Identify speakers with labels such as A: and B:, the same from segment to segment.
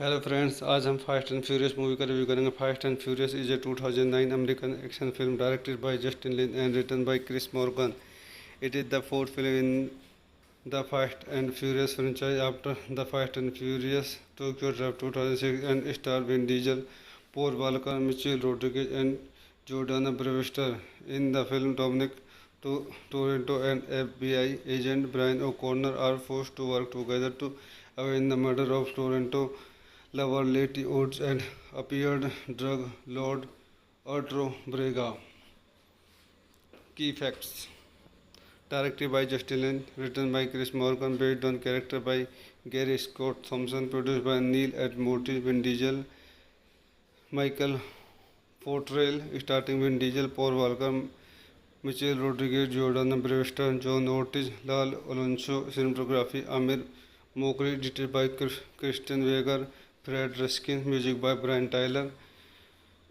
A: Hello friends, आज हम fast and furious movie का रिव्यू करेंगे। Fast and furious is a 2009 American action film directed by Justin Lin and written by Chris Morgan. It is the fourth film in the Fast and Furious franchise after The Fast and Furious Tokyo Drift 2006 and star Vin Diesel, Paul Walker, Michelle Rodriguez and Jordana Brewster. In the film, Dominic Toretto and FBI agent Brian O'Connor are forced to work together to avenge the murder of Toretto lover Letty Woods and appeared drug lord Arturo Brega. Key facts: directed by Justin Lin, written by Chris Morgan, based on character by Gary Scott Thompson, produced by Neil and Morty, Vin Diesel, Michael Fortrell, starting Vin Diesel, Paul Walker, Michelle Rodriguez, Jordan Brewster, John Ortiz, Lal Alonso, cinematography Amir Mokri, edited by Christian Weger, Fred Ruskin, music by Brian Tyler.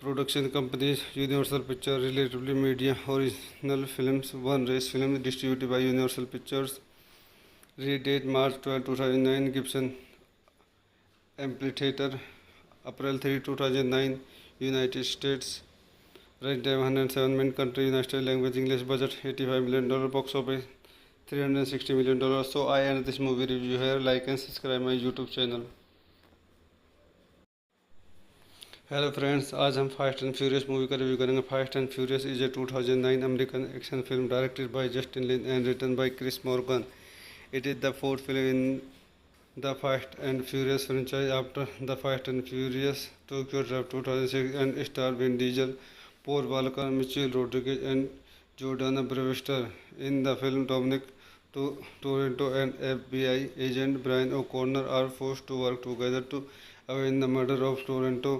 A: Production companies: Universal Pictures, Relatively Media, Original Films, One Race Films, distributed by Universal Pictures. Release date March 12, 2009. Gibson Amphitheater, April 3, 2009. United States. Runtime 107 minutes. Country United States. Language English. Budget $85 million. Box office $360 million. So I end this movie review here. Like and subscribe my YouTube channel. Hello friends, आज हम fast and furious movie का review करेंगे। Fast and furious is a 2009 American action film directed by Justin Lin and written by Chris Morgan. It is the fourth film in the fast and furious franchise after the fast and furious Tokyo draft 2006 and star Vin Diesel, Paul Walker, Michelle Rodriguez and Jordana Brewster. In the film, Dominic Toretto and FBI agent Brian O'Connor are forced to work together to avenge the murder of Toronto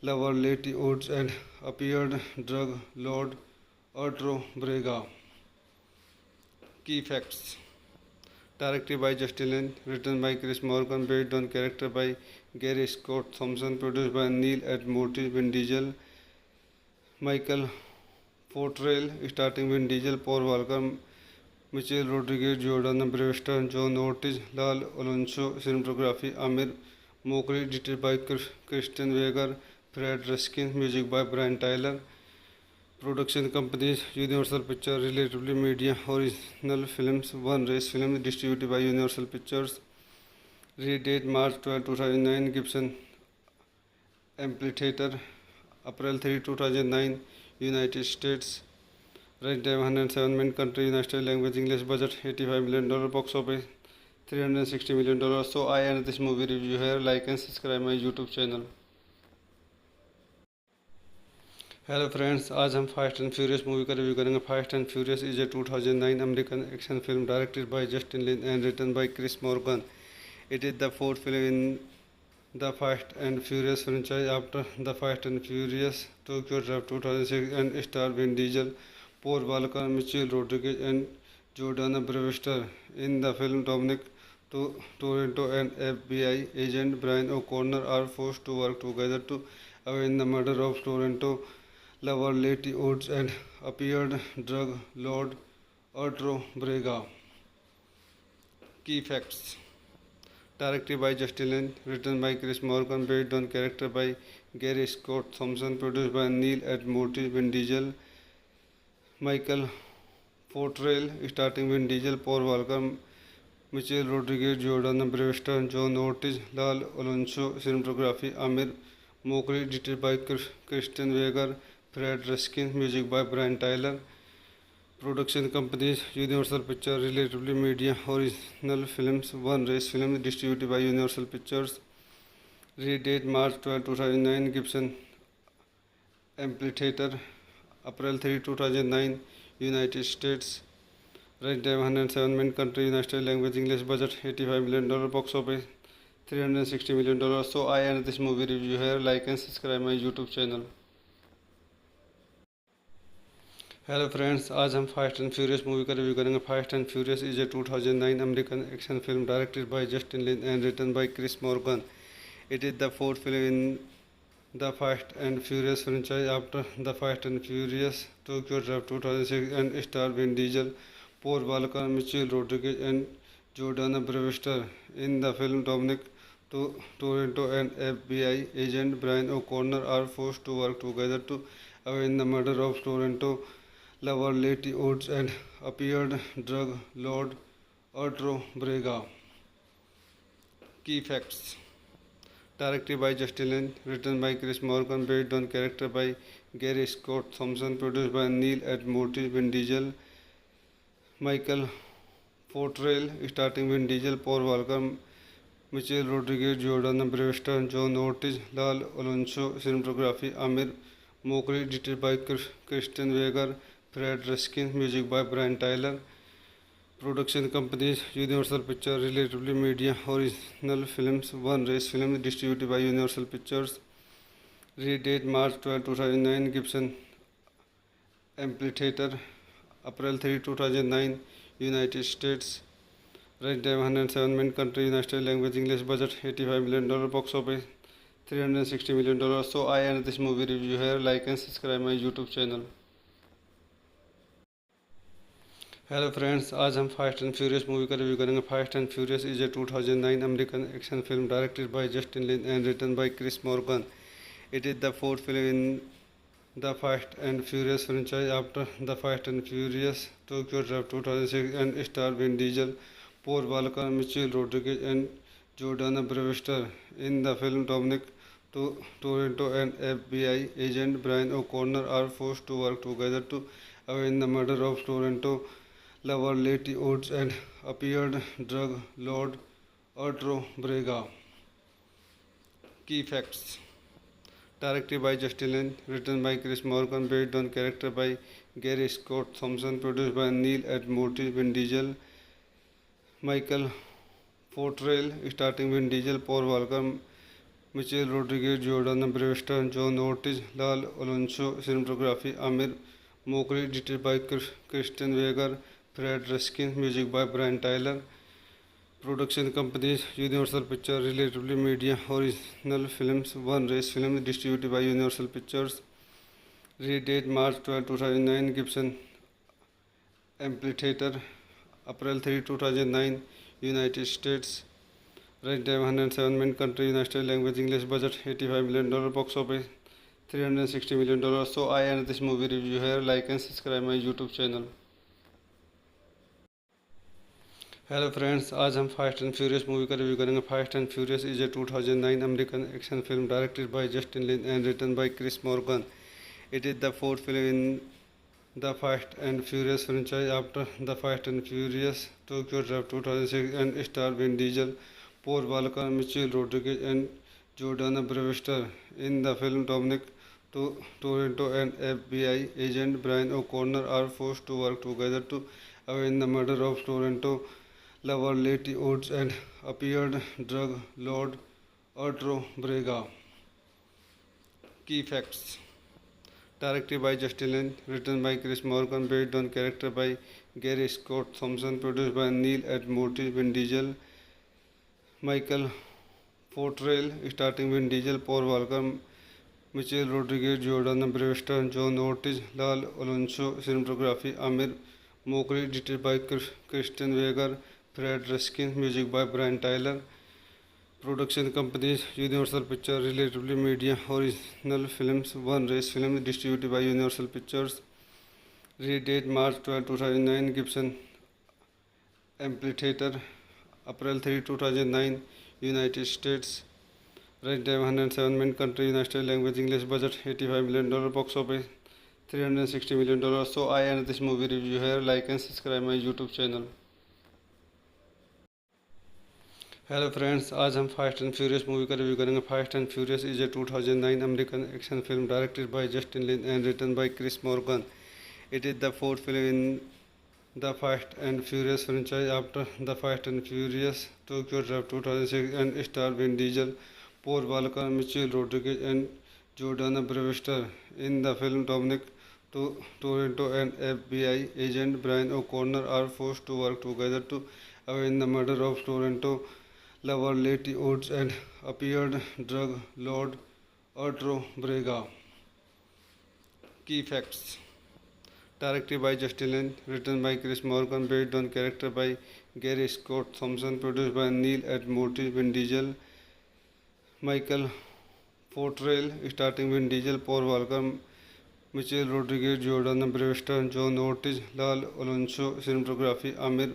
A: lover Letty Woods and appeared drug lord Arturo Brega. Key facts: directed by Justin Lin, written by Chris Morgan, based on character by Gary Scott Thompson, produced by Neil and Morty, Vin Diesel, Michael Fortrell, starting Vin Diesel, Paul Walker, Michelle Rodriguez, Jordan Brewster, John Ortiz, Lal Alonso, cinematography Amir Mokri, edited by Christian Weger, Fred Ruskin, music by Brian Tyler. Production companies: Universal Pictures, Relatively Media, Original Films, One Race Films, distributed by Universal Pictures. Release date March 12, 2009. Gibson Amphitheater, April 3, 2009. United States. Runtime 107 minutes. Country United States. Language English. Budget $85 million. Box office $360 million. So I end this movie review here. Like and subscribe my YouTube channel. Hello friends, आज हम fast and furious movie का review करेंगे। Fast and furious is a 2009 American action film directed by Justin Lin and written by Chris Morgan. It is the fourth film in the fast and furious franchise after the fast and furious Tokyo draft 2006 and star Vin Diesel, Paul Walker, Michelle Rodriguez and Jordana Brewster. In the film, Dominic Toretto and FBI agent Brian O'Connor are forced to work together to avenge the murder of Toronto lover Letty Woods and appeared drug lord Arturo Brega. Key facts: directed by Justin Lin, written by Chris Morgan, based on character by Gary Scott Thompson, produced by Neil and Morty, Vin Diesel, Michael Fortrell, starting Vin Diesel, Paul Walker, Michelle Rodriguez, Jordan Brewster, John Ortiz, Lal Alonso, cinematography Amir Mokri, edited by Christian Weger, Fred Ruskin, music by Brian Tyler. Production companies: Universal Pictures, Relatively Media, Original Films, One Race Films, distributed by Universal Pictures. Release date March 12, 2009. Gibson Amphitheater, April 3, 2009. United States. Runtime 107 minutes. Country United States. Language English. Budget $85 million. Box office $360 million. So I end this movie review here. Like and subscribe my YouTube channel. Hello friends, आज हम fast and furious movie का review करेंगे। Fast and furious is a 2009 American action film directed by Justin Lin and written by Chris Morgan. It is the fourth film in the fast and furious franchise after the fast and furious Tokyo draft 2006 and star Vin Diesel, Paul Walker, Michelle Rodriguez and Jordana Brewster. In the film, Dominic Toronto and FBI agent Brian O'Connor are forced to work together to avenge the murder of Toronto lover Letty Oates and appeared drug lord Arturo Brega. Key facts. Directed by Justin Lin, written by Chris Morgan, based on character by Gary Scott Thompson, produced by Neil and Morty, Vin Diesel, Michael Fortrell, starting Vin Diesel, Paul Walker, Michelle Rodriguez, Jordan Brewster, John Ortiz, Lal Alonso, cinematography Amir Mokri, edited by Kristen Weger, Fred Ruskin, music by Brian Tyler. Production companies Universal Pictures, Relatively Media, Original Films, One Race Films, distributed by Universal Pictures. Release date March 12, 2009. Gibson Amphitheater, April 3, 2009, United States. Runtime 107 minutes. Country United States. Language English. Budget $85 million. Box office $360 million. So I end this movie review here. Like and subscribe my YouTube channel. Hello friends, आज हम fast and furious movie का review करेंगे। Fast and furious is a 2009 American action film directed by Justin Lin and written by Chris Morgan. It is the fourth film in the fast and furious franchise after the fast and furious Tokyo drive 2006 and star Vin Diesel, Paul Walker, Michelle Rodriguez and Jordana Brewster. In the film Dominic Toretto and FBI agent Brian O'Connor are forced to work together to avenge the murder of Toronto lover Letty Oates and appeared drug lord Arturo Brega. Key facts. Directed by Justin Lin, written by Chris Morgan, based on character by Gary Scott Thompson, produced by Neil and Morty, Vin Diesel, Michael Fortrell, starting Vin Diesel, Paul Walker, Michelle Rodriguez, Jordan Brewster, John Ortiz, Lal Alonso, cinematography Amir Mokri, edited by Kristen Weger, Fred Ruskin, music by Brian Tyler. Production companies Universal Pictures, Relatively Media, Original Films, One Race Films, distributed by Universal Pictures. Release date March 12, 2009. Gibson Amphitheater, April 3, 2009, United States. Runtime 107 minutes. Country United States. Language English. Budget $85 million. Box office $360 million. So I end this movie review here. Like and subscribe my YouTube channel. Hello friends, आज हम fast and furious movie का review करेंगे। Fast and furious is a 2009 American action film directed by Justin Lin and written by Chris Morgan. It is the fourth film in the fast and furious franchise after the fast and furious Tokyo drive 2006 and star Vin Diesel, Paul Walker, Michelle Rodriguez and Jordana Brewster. In the film, Dominic Toretto and FBI agent Brian O'Connor are forced to work together to avenge the murder of Toronto lover Letty Oates and appeared drug lord Arturo Brega. Key facts. Directed by Justin Lin, written by Chris Morgan, based on character by Gary Scott Thompson, produced by Neil and Morty, Vin Diesel, Michael Fortrell, starting Vin Diesel, Paul Walker, Michelle Rodriguez, Jordan Brewster, John Ortiz, Lal Alonso, cinematography Amir Mokri, edited by Kristen Weger, Fred Ruskin, music by Brian Tyler. Production companies Universal Pictures, Relatively Media, Original Films, One Race Films, distributed by Universal Pictures. Release date March 12, 2009. Gibson Amphitheater, April 3, 2009, United States. Runtime 107 minutes. Country United States. Language English. Budget $85 million. Box office $360 million. So I end this movie review here. Like and subscribe my YouTube channel. Hello friends, आज हम fast and furious movie का review करेंगे। Fast and furious is a 2009 American action film directed by Justin Lin and written by Chris Morgan. It is the fourth film in the Fast and Furious franchise after the Fast and Furious Tokyo Drive 2006 and star Vin Diesel, Paul Walker, Michelle Rodriguez and Jordana Brewster. In the film, Dominic Toretto and FBI agent Brian O'Connor are forced to work together to avenge the murder of Toronto lover Letty Oates and appeared drug lord Arturo Brega. Key facts. Directed by Justin Lin, written by Chris Morgan, based on character by Gary Scott Thompson, produced by Neil and Morty, Vin Diesel, Michael Portrayal, starting Vin Diesel, Paul Walker, Michelle Rodriguez, Jordan Brewster, John Ortiz, Lal Alonso, cinematography Amir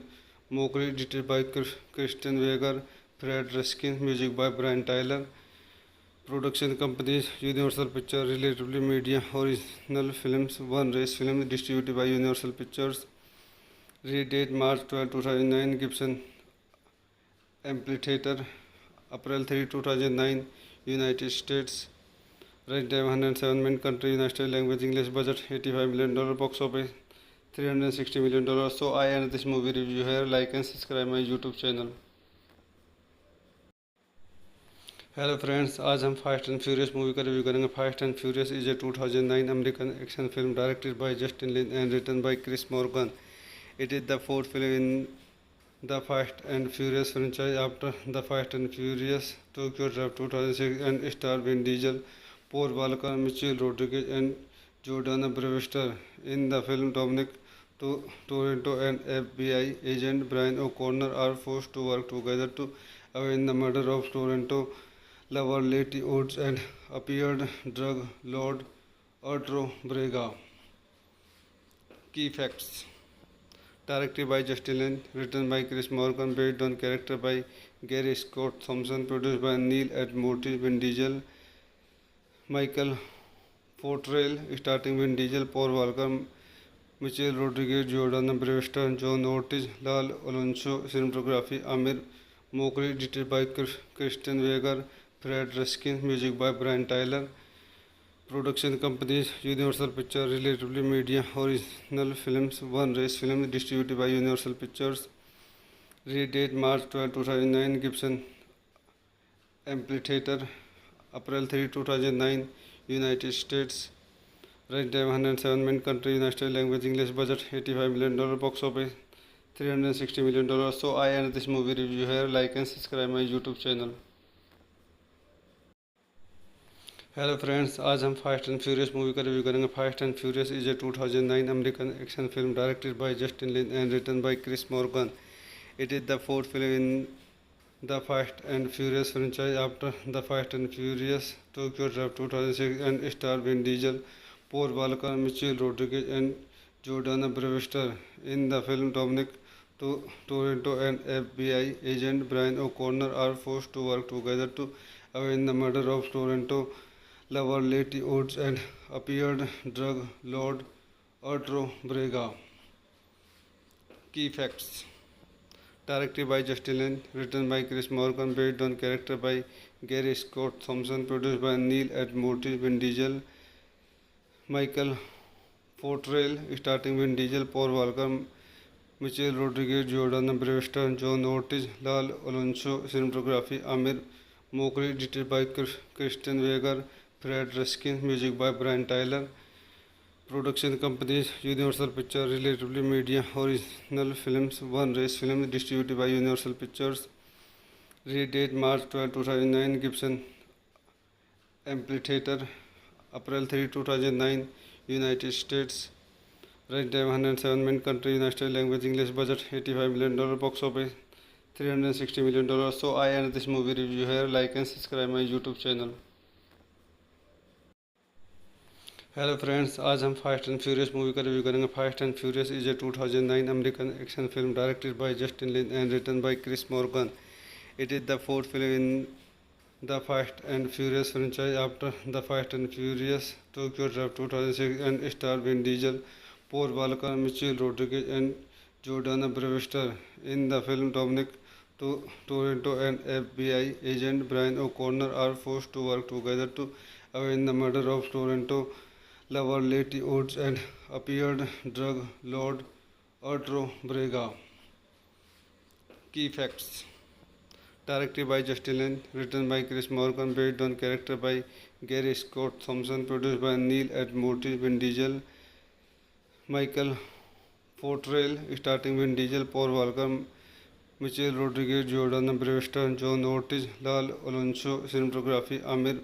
A: Mokri, edited by Christian Weger, Fred Reskin, music by Brian Tyler. Production companies Universal Pictures, Relatively Media, Original Films, One Race Films, distributed by Universal Pictures. Release date March 12, 2009. Gibson Amphitheater, April 3, 2009, United States. Runtime 107 minutes. Country United States. Language English. Budget $85 million. Box office $360 million. So I end this movie review here. Like and subscribe my YouTube channel. Hello friends, आज हम fast and furious movie का review करेंगे। Fast and furious is a 2009 American action film directed by Justin Lin and written by Chris Morgan. It is the fourth film in the Fast and Furious franchise after the Fast and Furious Tokyo Drift 2006 and star Vin Diesel, Paul Walker, Michelle Rodriguez and Jordana Brewster. In the film, Dominic Toretto and FBI agent Brian O'Connor are forced to work together to avenge the murder of Toretto lover Letty Oates and appeared drug lord Arturo Brega. Key facts. Directed by Justin Lin, written by Chris Morgan, based on character by Gary Scott Thompson, produced by Neil and Morty, Vin Diesel, Michael Portrayal, starting Vin Diesel, Paul Walker, Michelle Rodriguez, Jordan Brewster, John Ortiz, Lal Alonso, cinematography Amir Mokri, edited by Christian Weger, Fred Reskin, music by Brian Tyler. Production companies Universal Pictures, Relatively Media, Original Films, One Race Films, distributed by Universal Pictures. Release date March 12, 2009. Gibson Amphitheater, April 3, 2009, United States. Runtime 107 minutes. Country United States. Language English. Budget $85 million. Box office $360 million. So I end this movie review here. Like and subscribe my YouTube channel. Hello friends, आज हम fast and furious movie का review करेंगे। Fast and furious is a 2009 American action film directed by Justin Lin and written by Chris Morgan. It is the fourth film in the fast and furious franchise after the fast and furious Tokyo draft 2006 and star Vin Diesel, Paul Walker, Michelle Rodriguez and Jordana Brewster. In the film, Dominic Toretto and FBI agent Brian O'Connor are forced to work together to avenge the murder of Toretto lover Letty Oates and appeared drug lord Arturo Brega. Key facts. Directed by Justin Lin, written by Chris Morgan, based on character by Gary Scott Thompson, produced by Neil and Morty, Vin Diesel, Michael Portrayal, starting Vin Diesel, Paul Walker, Michelle Rodriguez, Jordana Brewster, John Ortiz, Lal Alonso, cinematography Amir Mokri, edited by Christian Weger, Fred Reskin, music by Brian Tyler. Production companies Universal Pictures, Relatively Media, Original Films, One Race Films, distributed by Universal Pictures. Release date March 12, 2009. Gibson Amphitheater, April 3, 2009, United States. Runtime 107 minutes. Country United States. Language English. Budget $85 million. Box office $360 million. So I end this movie review here. Like and subscribe my YouTube channel. Hello friends, आज हम fast and furious movie का review करेंगे। Fast and furious is a 2009 American action film directed by Justin Lin and written by Chris Morgan. It is the fourth film in the fast and furious franchise after the fast and furious Tokyo draft 2006 and star Vin Diesel, Paul Walker, Michelle Rodriguez and Jordana Brewster. In the film, Dominic Toretto and FBI agent Brian O'Connor are forced to work together to avenge the murder of Toretto lover Letty Oates and appeared drug lord Arturo Brega. Key facts. Directed by Justin Lin, written by Chris Morgan, based on character by Gary Scott Thompson, produced by Neil and Morty, Vin Diesel, Michael Portrayal, starting Vin Diesel, Paul Walker, Michelle Rodriguez, Jordana Brewster, John Ortiz, Lal Alonso, cinematography Amir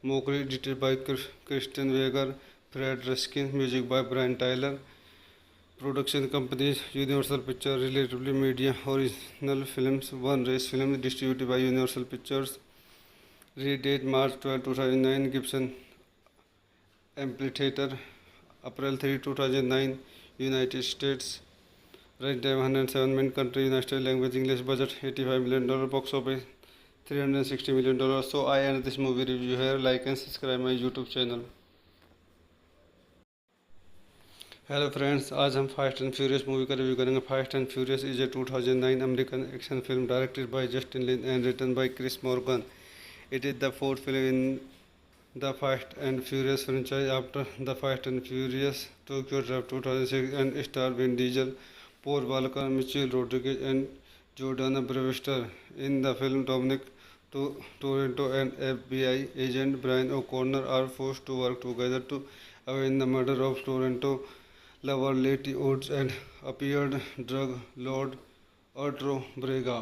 A: Mokri, edited by Christian Weger, Fred Reskin, music by Brian Tyler. Production companies Universal Pictures, Relatively Media, Original Films, One Race Films, distributed by Universal Pictures. Redate March 12, 2009. Gibson Amphitheater. April 3, 2009. United States. Runtime 107 minute. Country United States. Language English. Budget $85 million. Box office $360 million. So I end this movie review here. Like and subscribe my YouTube channel. Hello friends, आज हम fast and furious movie का review करेंगे। Fast and furious is a 2009 American action film directed by Justin Lin and written by Chris Morgan. It is the fourth film in the Fast and Furious franchise after The Fast and Furious Tokyo Drift 2006 and star Vin Diesel, Paul Walker, Michelle Rodriguez and Jordana Brewster. In the film, Dominic Toretto and FBI agent Brian O'Connor are forced to work together to avenge the murder of Toretto lover Letty Oates and appeared drug lord Arturo Brega.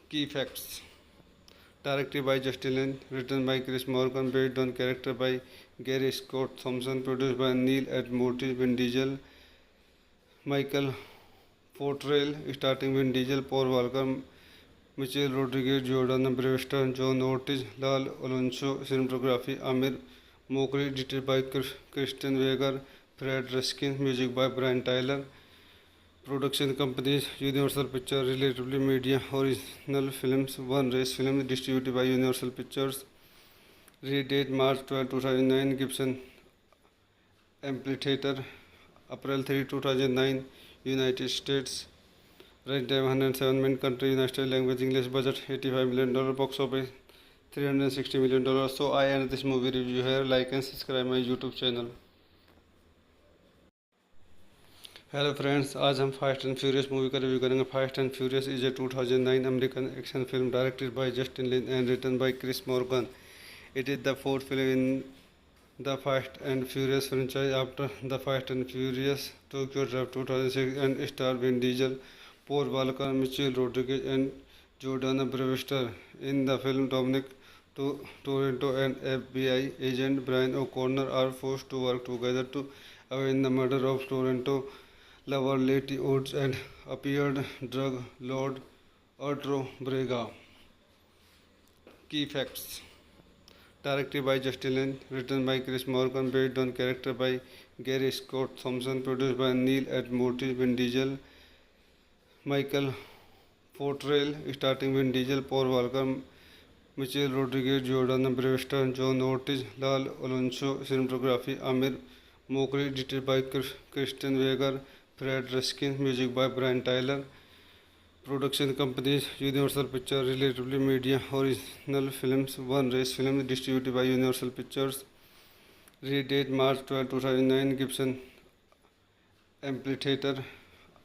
A: Key facts. Directed by Justin Lin, written by Chris Morgan, based on character by Gary Scott Thompson, produced by Neil and Morty, Vin Diesel, Michael Fortrell, starting Vin Diesel, Paul Walker, Michelle Rodriguez, Jordana Brewster, John Ortiz, Lal Alonso, cinematography Amir Mokri, edited by Kristen Weger, Fred Ruskin, music by Brian Tyler. Production companies Universal Pictures, Relatively Media, Original Films, One Race Films, distributed by Universal Pictures. Redate March 12, 2009. Gibson Amphitheater. April 3, 2009. United States. Runtime 107 minute. Country United States. Language English. Budget $85 million. Box office $360 million. So I end this movie review here. Like and subscribe my YouTube channel. Hello friends, आज हम fast and furious movie का review करेंगे। Fast and furious is a 2009 American action film directed by Justin Lin and written by Chris Morgan. It is the fourth film in the fast and furious franchise after the fast and furious Tokyo draft 2006 and star Vin Diesel, Paul Walker, Michelle Rodriguez and Jordana Brewster. In the film, Dominic Toretto and FBI agent Brian O'Connor are forced to work together to avenge the murder of Toretto lover Letty Oates and appeared drug lord Arturo Brega. Key facts. Directed by Justin Lin, written by Chris Morgan, based on character by Gary Scott Thompson, produced by Neil and Morty, Vin Diesel, Michael Fortrell, starting Vin Diesel, Paul Walker, Michelle Rodriguez, Jordana Brewster, John Ortiz, Lal Alonso, cinematography Amir Mokri, edited by Kristen Weger, Fred Ruskin, music by Brian Tyler. Production companies Universal Pictures, Relatively Media, Original Films, One Race Films, distributed by Universal Pictures. Redate March 12, 2009. Gibson Amphitheater.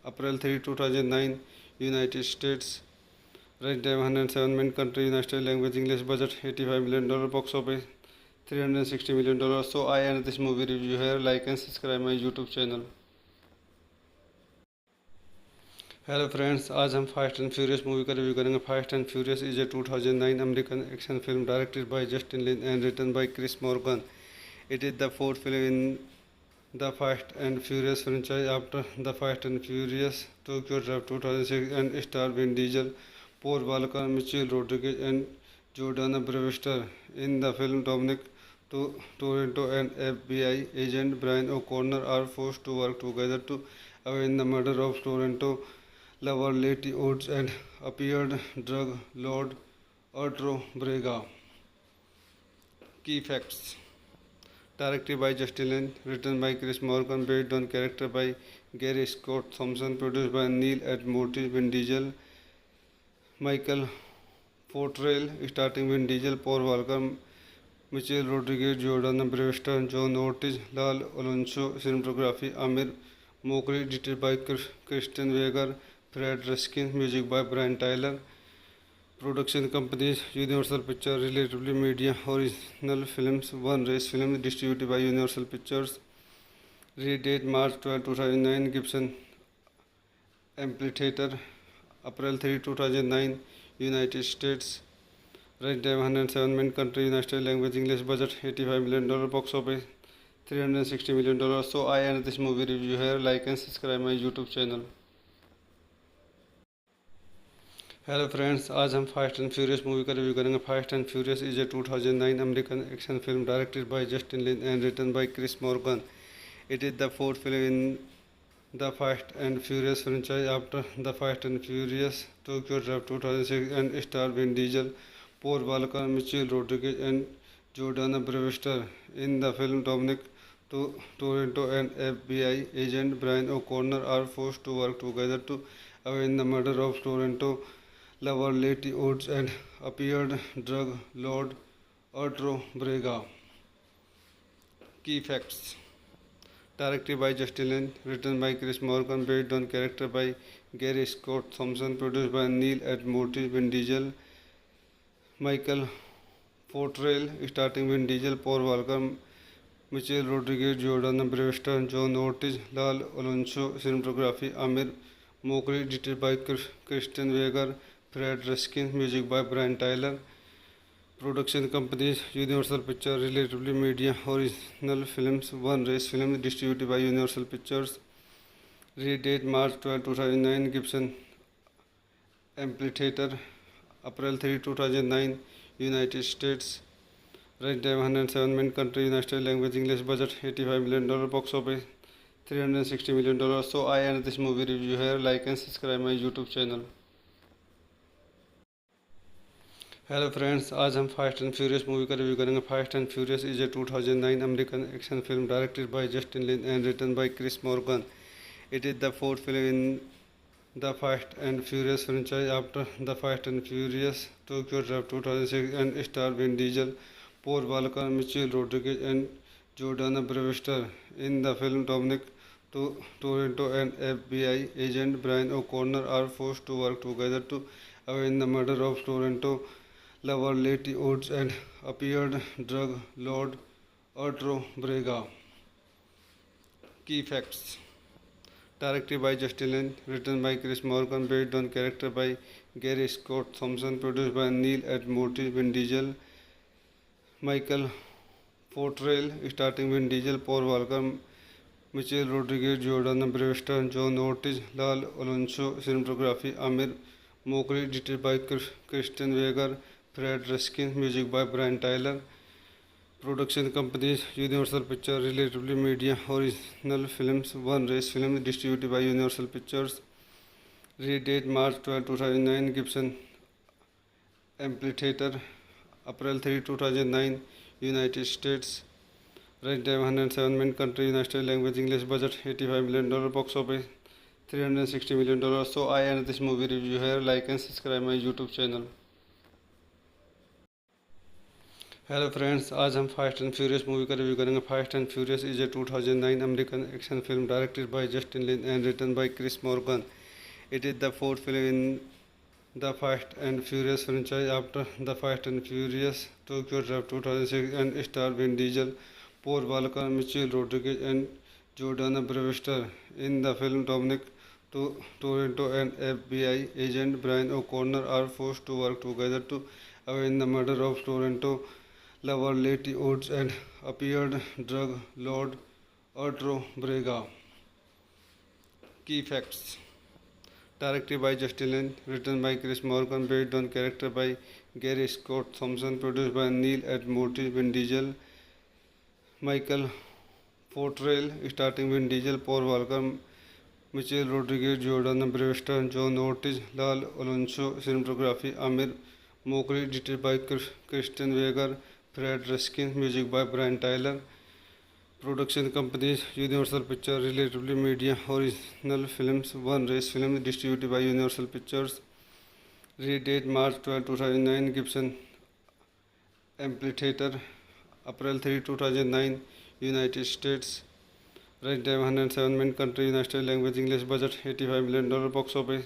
A: April 3, 2009. United States. Runtime 107 minute. Country United States. Language English. Budget $85 million. Box office $360 million. So I end this movie review here. Like and subscribe my YouTube channel. Hello friends, आज हम fast and furious movie का review करेंगे। Fast and furious is a 2009 American action film directed by Justin Lin and written by Chris Morgan. It is the fourth film in the fast and furious franchise after the fast and furious Tokyo draft 2006 and star Vin Diesel, Paul Walker, Michelle Rodriguez and Jordana Brewster. In the film, Dominic Toretto and FBI agent Brian O'Connor are forced to work together to avenge the murder of Toretto lover Letty Oates and appeared drug lord Arturo Brega. Key facts. Directed by Justin Lin, written by Chris Morgan, based on character by Gary Scott Thompson, produced by Neil and Morty, Vin Diesel, Michael Fortrell, starting Vin Diesel, Paul Walker, Michelle Rodriguez, Jordana Brewster, John Ortiz, Lal Alonso, cinematography Amir Mokri, edited by Kristen Weger, Fred Ruskin, music by Brian Tyler. Production companies Universal Pictures, Relatively Media, Original Films, One Race Films, distributed by Universal Pictures. Redate March 12, 2009. Gibson Amphitheater. April 3, 2009. United States. Runtime 107 minute. Country United States. Language English. Budget $85 million. Box office $360 million. So I end this movie review here. Like and subscribe my YouTube channel. Hello friends, आज हम fast and furious movie का review करेंगे। Fast and furious is a 2009 American action film directed by Justin Lin and written by Chris Morgan. It is the fourth film in the Fast and Furious franchise after The Fast and Furious Tokyo Drift 2006 and star Vin Diesel, Paul Walker, Michelle Rodriguez and Jordana Brewster. In the film, Dominic Toretto and FBI agent Brian O'Connor are forced to work together to avenge the murder of Toretto lover Letty Woods and appeared drug lord Arturo Brega. Key facts: directed by Justin Lin, written by Chris Morgan, based on character by Gary Scott Thompson, produced by Neil Ed Morty, Vin Diesel, Michael Portrell, starting Vin Diesel, Paul Walker, Michelle Rodriguez, Jordan Brewster, John Ortiz, Lal Alonso, cinematography Amir Mokri, edited by Christian Weger, Fred Ruskin, music by Brian Tyler. Production companies: Universal Pictures, Relatively Media, Original Films, One Race Films, distributed by Universal Pictures. Release date March 12, 2009. Gibson Amphitheater, April 3, 2009. United States. Runtime 107 minutes. Country United States. Language English. Budget $85 million. Box office $360 million. So I end this movie review here. Like and subscribe my YouTube channel. Hello friends, आज हम fast and furious movie का review करेंगे। Fast and furious is a 2009 American action film directed by Justin Lin and written by Chris Morgan. It is the fourth film in the fast and furious franchise after the fast and furious Tokyo draft 2006 and star Vin Diesel, Paul Walker, Michelle Rodriguez and Jordana Brewster. In the film, Dominic Toretto and FBI agent Brian O'Connor are forced to work together to avenge the murder of Toretto lover Letty Woods and appeared drug lord Arturo Brega. Key facts: directed by Justin Lin, written by Chris Morgan, based on character by Gary Scott Thompson, produced by Neil Ed Morty, Vin Diesel, Michael Portrell, starting Vin Diesel, Paul Walker, Michelle Rodriguez, Jordana Brewster, John Ortiz, Lal Alonso, cinematography Amir Mokri, edited by Christian Weger, Fred Ruskin, music by Brian Tyler. Production companies: Universal Pictures, Relatively Media, Original Films, One Race Films, distributed by Universal Pictures. Release date March 12, 2009. Gibson Amphitheater, April 3, 2009. United States. Runtime 107 minutes. Country United States. Language English. Budget $85 million. Box office $360 million. So I end this movie review here. Like and subscribe my YouTube channel. Hello friends, आज हम fast and furious movie का review करेंगे। Fast and furious is a 2009 American action film directed by Justin Lin and written by Chris Morgan. It is the fourth film in the fast and furious franchise after the fast and furious Tokyo draft 2006 and star Vin Diesel, Paul Walker, Michelle Rodriguez and Jordana Brewster. In the film, Dominic Toretto and FBI agent Brian O'Connor are forced to work together to avenge the murder of Toretto lover Letty Woods and appeared drug lord Arturo Brega. Key facts: directed by Justin Lin, written by Chris Morgan, based on character by Gary Scott Thompson, produced by Neil Ed Morty, Vin Diesel, Michael Portrell, starting Vin Diesel, Paul Walker, Michelle Rodriguez, Jordana Brewster, John Ortiz, Lal Alonso, cinematography Amir Mokri, edited by Christian Weger, Fred Ruskin, music by Brian Tyler. Production companies: Universal Pictures, Relatively Media, Original Films, One Race Films, distributed by Universal Pictures. Release date March 12, 2009. Gibson Amphitheater, April 3, 2009. United States. Runtime 107 minutes. Country United States. Language English. Budget $85 million. Box office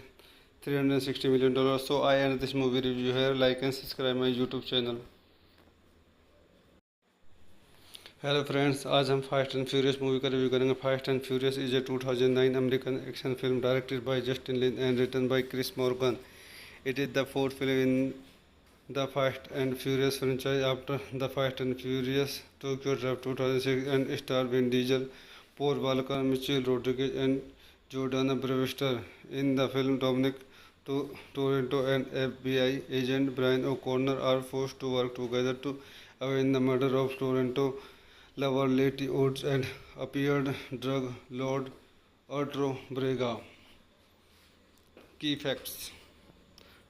A: $360 million. So I end this movie review here. Like and subscribe my YouTube channel. Hello friends, आज हम fast and furious movie का review करेंगे। Fast and furious is a 2009 American action film directed by Justin Lin and written by Chris Morgan. It is the fourth film in the fast and furious franchise after the fast and furious Tokyo draft 2006 and star Vin Diesel, Paul Walker, Michelle Rodriguez and Jordana Brewster. In the film, Dominic Toronto and FBI agent Brian O'Connor are forced to work together to avenge the murder of Toronto lover Letty Woods and appeared drug lord Arturo Brega. Key facts: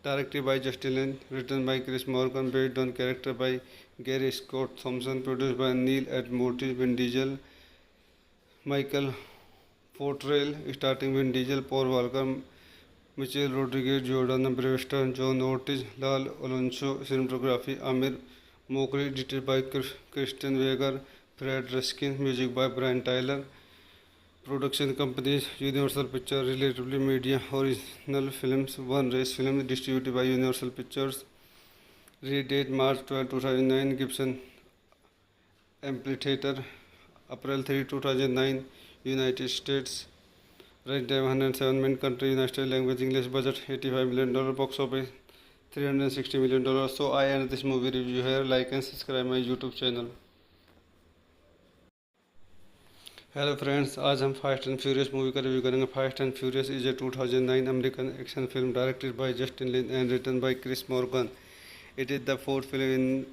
A: directed by Justin Lin, written by Chris Morgan, based on character by Gary Scott Thompson, produced by Neil Ed Morty, Vin Diesel, Michael Fortrell, starting Vin Diesel, Paul Walker, Michelle Rodriguez, Jordan Brewster, John Ortiz, Lal Alonso, cinematography Amir Mokri, edited by Christian Weger, Fred Ruskin, music by Brian Tyler. Production companies Universal Pictures, Relatively Media, Original Films, One Race Films, distributed by Universal Pictures. Release date March 12, 2009. Gibson Amphitheater, April 3, 2009. United States. Running time 107 minutes. Country United States. Language English. Budget $85 million. Box office $360 million. So I end this movie review here. Like and subscribe my YouTube channel. Hello friends, आज हम fast and furious movie का review करेंगे। Fast and furious is a 2009 American action film directed by Justin Lin and written by Chris Morgan. It is the fourth film in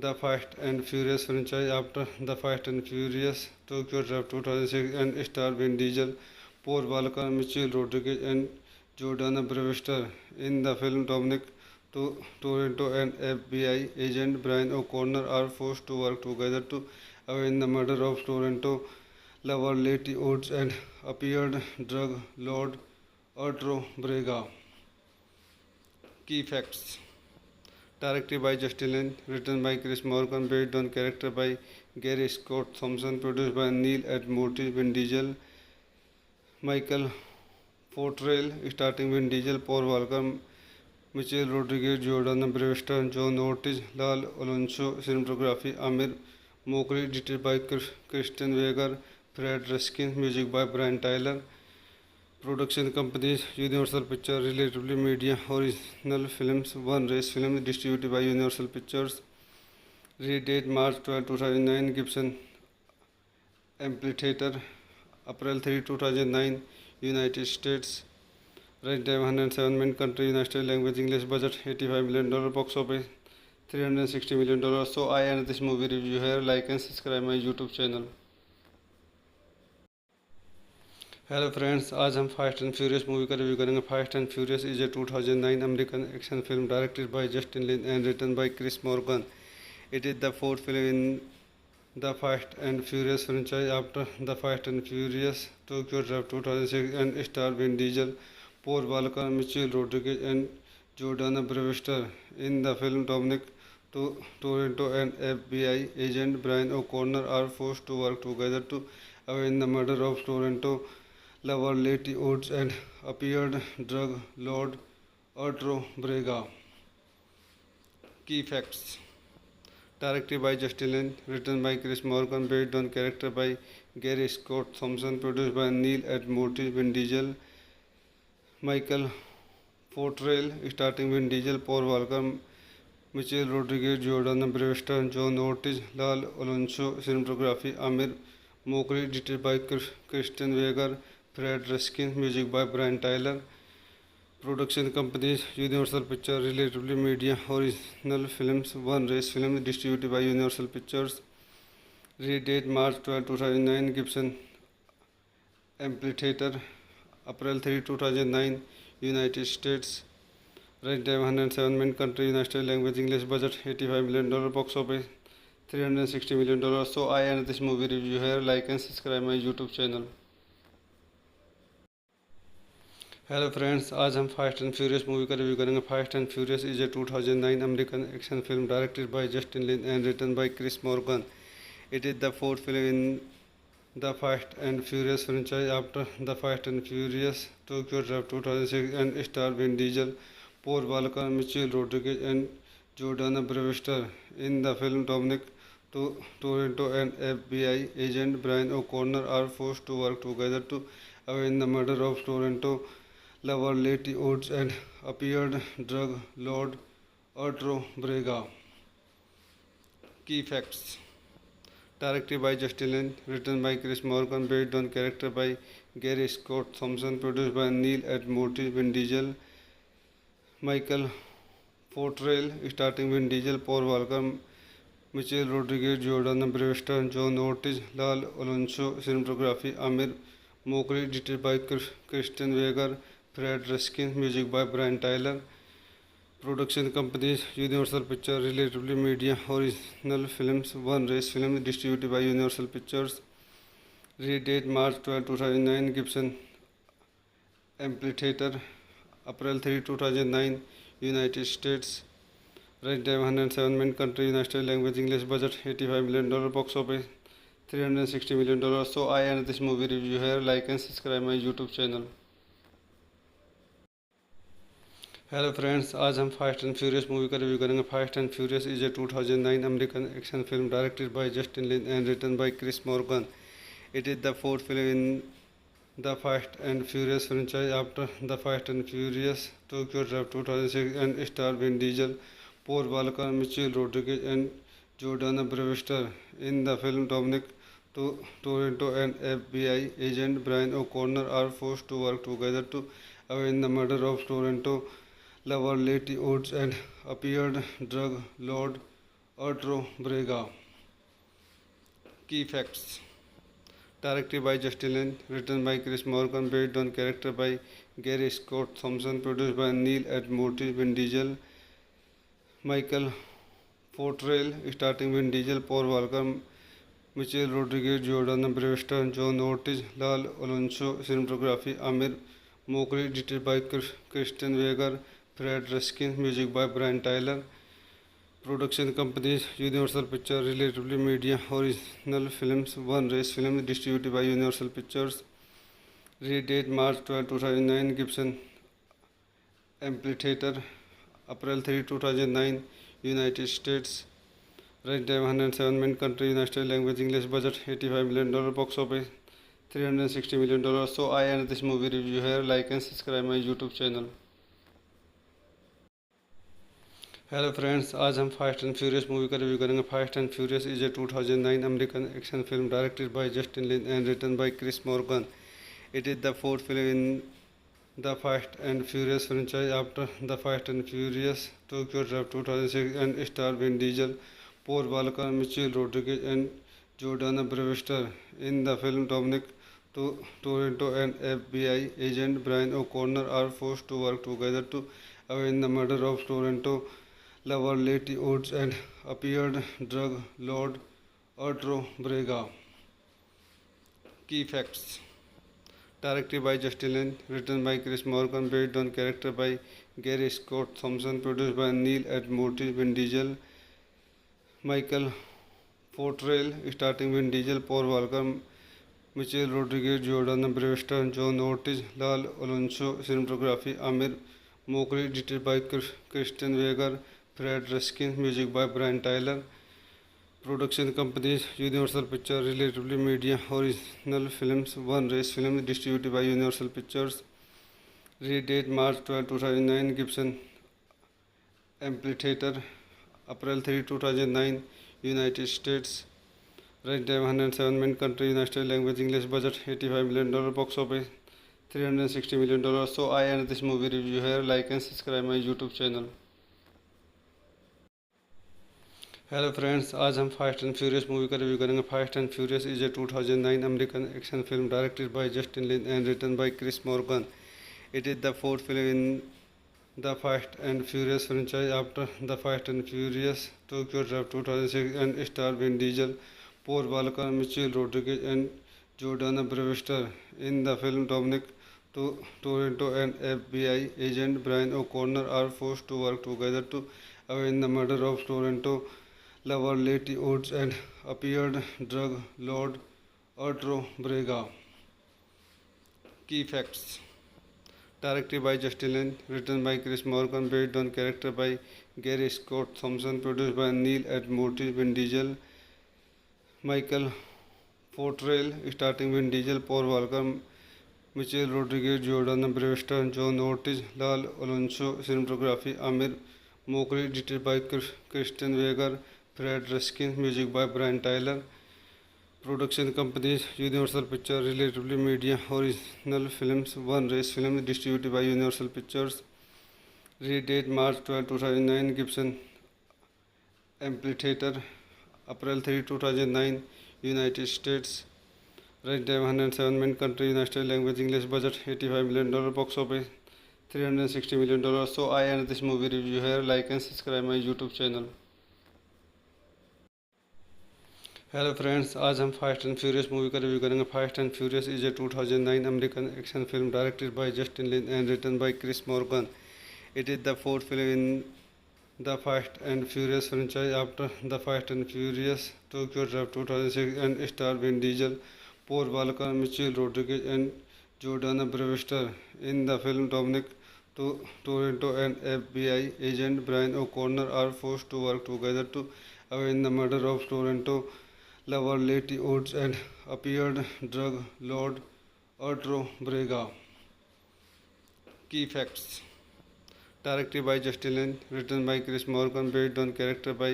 A: the fast and Furious franchise after the Fast and Furious Tokyo Drift 2006 and star Vin Diesel, Paul Walker, Michelle Rodriguez and Jordana Brewster. In the film, Dominic Toretto and FBI agent Brian O'Connor are forced to work together to avenge the murder of Toronto lover Letty Woods and appeared drug lord Arturo Brega. Key facts: directed by Justin Lin, written by Chris Morgan, based on character by Gary Scott Thompson, produced by Neil Ed Morty, Vin Diesel, Michael Fortrell, starting Vin Diesel, Paul Walker, Michelle Rodriguez, Jordan Brewster, John Ortiz, Lal Alonso, cinematography Amir Mokri, edited by Christian Weger, Fred Ruskin, music by Brian Tyler. Production companies Universal Pictures, Relatively Media, Original Films, One Race Films, distributed by Universal Pictures. Release date March 12, 2009. Gibson Amphitheater, April 3, 2009. United States. Running time 107 minutes. Country United States. Language English. Budget $85 million. Box office $360 million. So I end this movie review here. Like and subscribe my YouTube channel. Hello friends, आज हम fast and furious movie का review करेंगे। Fast and furious is a 2009 American action film directed by Justin Lin and written by Chris Morgan. It is the fourth film in the fast and Furious franchise after the Fast and Furious Tokyo Drift 2006 and star Vin Diesel, Paul Walker, Michelle Rodriguez and Jordana Brewster. In the film, Dominic Toretto and FBI agent Brian O'Connor are forced to work together to avenge the murder of Toronto lover Letty Woods and appeared drug lord Arturo Brega. Key facts: directed by Justin Lin, written by Chris Morgan, based on character by, Gary Scott Thompson, produced by Neil Ed Morty, Vin Diesel, Michael Fortrell, starring Vin Diesel, Paul Walker, Michelle Rodriguez, Jordan Brewster, John Ortiz, Lal Alonso, cinematography Amir Mokri, edited by Christian Weger, Fred Ruskin, music by Brian Tyler. Production companies Universal Pictures, Relatively Media, Original Films, One Race Films, distributed by Universal Pictures. Release date March 12, 2009. Gibson Amphitheater, April 3, 2009. United States. Running time 107 minutes. Country United States. Language English. Budget $85 million. Box office $360 million. So I end this movie review here. Like and subscribe my YouTube channel. Hello friends, आज हम fast and furious movie का review करेंगे। Fast and furious is a 2009 American action film directed by Justin Lin and written by Chris Morgan. It is the fourth film in the fast and Furious franchise after the Fast and Furious Tokyo Drift 2006 and star Vin Diesel, Paul Walker, Michelle Rodriguez and Jordana Brewster. In the film, Dominic Toretto and FBI agent Brian O'Connor are forced to work together to avenge the murder of Toronto lover Letty Woods and appeared drug lord Arturo Brega. Key facts: directed by Justin Lin, written by Chris Morgan, based on character by Gary Scott Thompson, produced by Neil Ed Morty, Vin Diesel, Michael Portrayal, starting Vin Diesel, Paul Walker, Michelle Rodriguez, Jordana Brewster, John Ortiz, Lal Alonso, cinematography Amir Mokri, edited by Christian Weger, Fred Ruskin, music by Brian Tyler. Production companies Universal Pictures, Relatively Media, Original Films, One Race Films, distributed by Universal Pictures. Release date March 12, 2009. Gibson Amphitheater, April 3, 2009. United States. Runtime 107 minutes. Country United States. Language English. Budget $85 million. Box office $360 million. So I end this movie review here. Like and subscribe my YouTube channel. Hello friends, आज हम fast and furious movie का review करेंगे। Fast and furious is a 2009 American action film directed by Justin Lin and written by Chris Morgan. It is the fourth film in the Fast and Furious franchise after the Fast and Furious Tokyo Drift 2006 and star Vin Diesel, Paul Walker, Michelle Rodriguez and Jordana Brewster. In the film, Dominic Toretto and FBI agent Brian O'Connor are forced to work together to avenge the murder of Toretto lover Letty Woods and appeared drug lord Arturo Brega. Key facts. Directed by Justin Lin, written by Chris Morgan, based on character by Gary Scott Thompson, produced by Neil and Morty, Vin Diesel, Michael Portrayal, starting Vin Diesel, Paul Walker, Michelle Rodriguez, Jordana Brewster, John Ortiz, Lal Alonso, cinematography Amir Mokri, edited by Christian Weger, Fred Ruskin, music by Brian Tyler. Production companies Universal Pictures, Relatively Media, Original Films, One Race Films, distributed by Universal Pictures. Release date March 12, 2009. Gibson Amphitheater, April 3, 2009. United States. Runtime 107 minutes. Country United States. Language English. Budget $85 million. Box office $360 million. So I end this movie review here. Like and subscribe my YouTube channel. Hello friends, आज हम fast and furious movie का review करेंगे। Fast and furious is a 2009 American action film directed by Justin Lin and written by Chris Morgan. It is the fourth film in the fast and furious franchise after the fast and furious Tokyo draft 2006 and star Vin Diesel, Paul Walker, Michelle Rodriguez and Jordana Brewster. In the film, Dominic Toretto and FBI agent Brian O'Connor are forced to work together to avenge the murder of Toretto lover Letty Woods and appeared drug lord Arturo Brega. Key facts. Directed by Justin Lin, written by Chris Morgan, based on character by Gary Scott Thompson, produced by Neil and Morty, Vin Diesel, Michael Portrayal, starting Vin Diesel, Paul Walker, Michelle Rodriguez, Jordana Brewster, John Ortiz, Lal Alonso, cinematography Amir Mokri, edited by Christian Weger, Fred Ruskin, music by Brian Tyler. Production companies Universal Pictures, Relatively Media, Original Films, One Race Films, distributed by Universal Pictures. Release date March 12, 2009. Gibson Amphitheater, April 3, 2009. United States. Runtime 107 minutes. Country United States. Language English. Budget $85 million. Box office $360 million. So I end this movie review here. Like and subscribe my YouTube channel. Hello friends, आज हम fast and furious movie का review करेंगे। Fast and furious is a 2009 American action film directed by Justin Lin and written by Chris Morgan. It is the fourth film in the fast and furious franchise after the fast and furious Tokyo draft 2006 and star Vin Diesel, Paul Walker, Michelle Rodriguez and Jordana Brewster. In the film, Dominic Toretto and FBI agent Brian O'Connor are forced to work together to avenge the murder of Toretto lover Letty Woods and appeared drug lord Arturo Brega. Key facts. Directed by Justin Lin, written by Chris Morgan, based on character by Gary Scott Thompson, produced by Neil and Morty, Vin Diesel, Michael Portrayal, starting Vin Diesel, Paul Walker, Michelle Rodriguez, Jordana Brewster, John Ortiz, Lal Alonso, cinematography Amir Mokri, edited by Christian Weger, Fred Ruskin, music by Brian Tyler. Production companies Universal Pictures, Relatively Media, Original Films, One Race Films, distributed by Universal Pictures. Redate March 12, 2009. Gibson Amphitheater. April 3, 2009. United States. Runtime 107 minutes. Country United States. Language English. Budget $85 million. Box office $360 million. So I end this movie review here. Like and subscribe my YouTube channel. Hello friends, आज हम fast and furious movie का review करेंगे। Fast and furious is a 2009 American action film directed by Justin Lin and written by Chris Morgan. It is the fourth film in the fast and Furious franchise after the Fast and Furious Tokyo Drift 2006 and star Vin Diesel, Paul Walker, Michelle Rodriguez and Jordana Brewster. In the film, Dominic Toretto and FBI agent Brian O'Connor are forced to work together to avenge the murder of Toretto lover Letty Woods and appeared drug lord Arturo Brega. Key facts: directed by Justin Lin, written by Chris Morgan, based on character by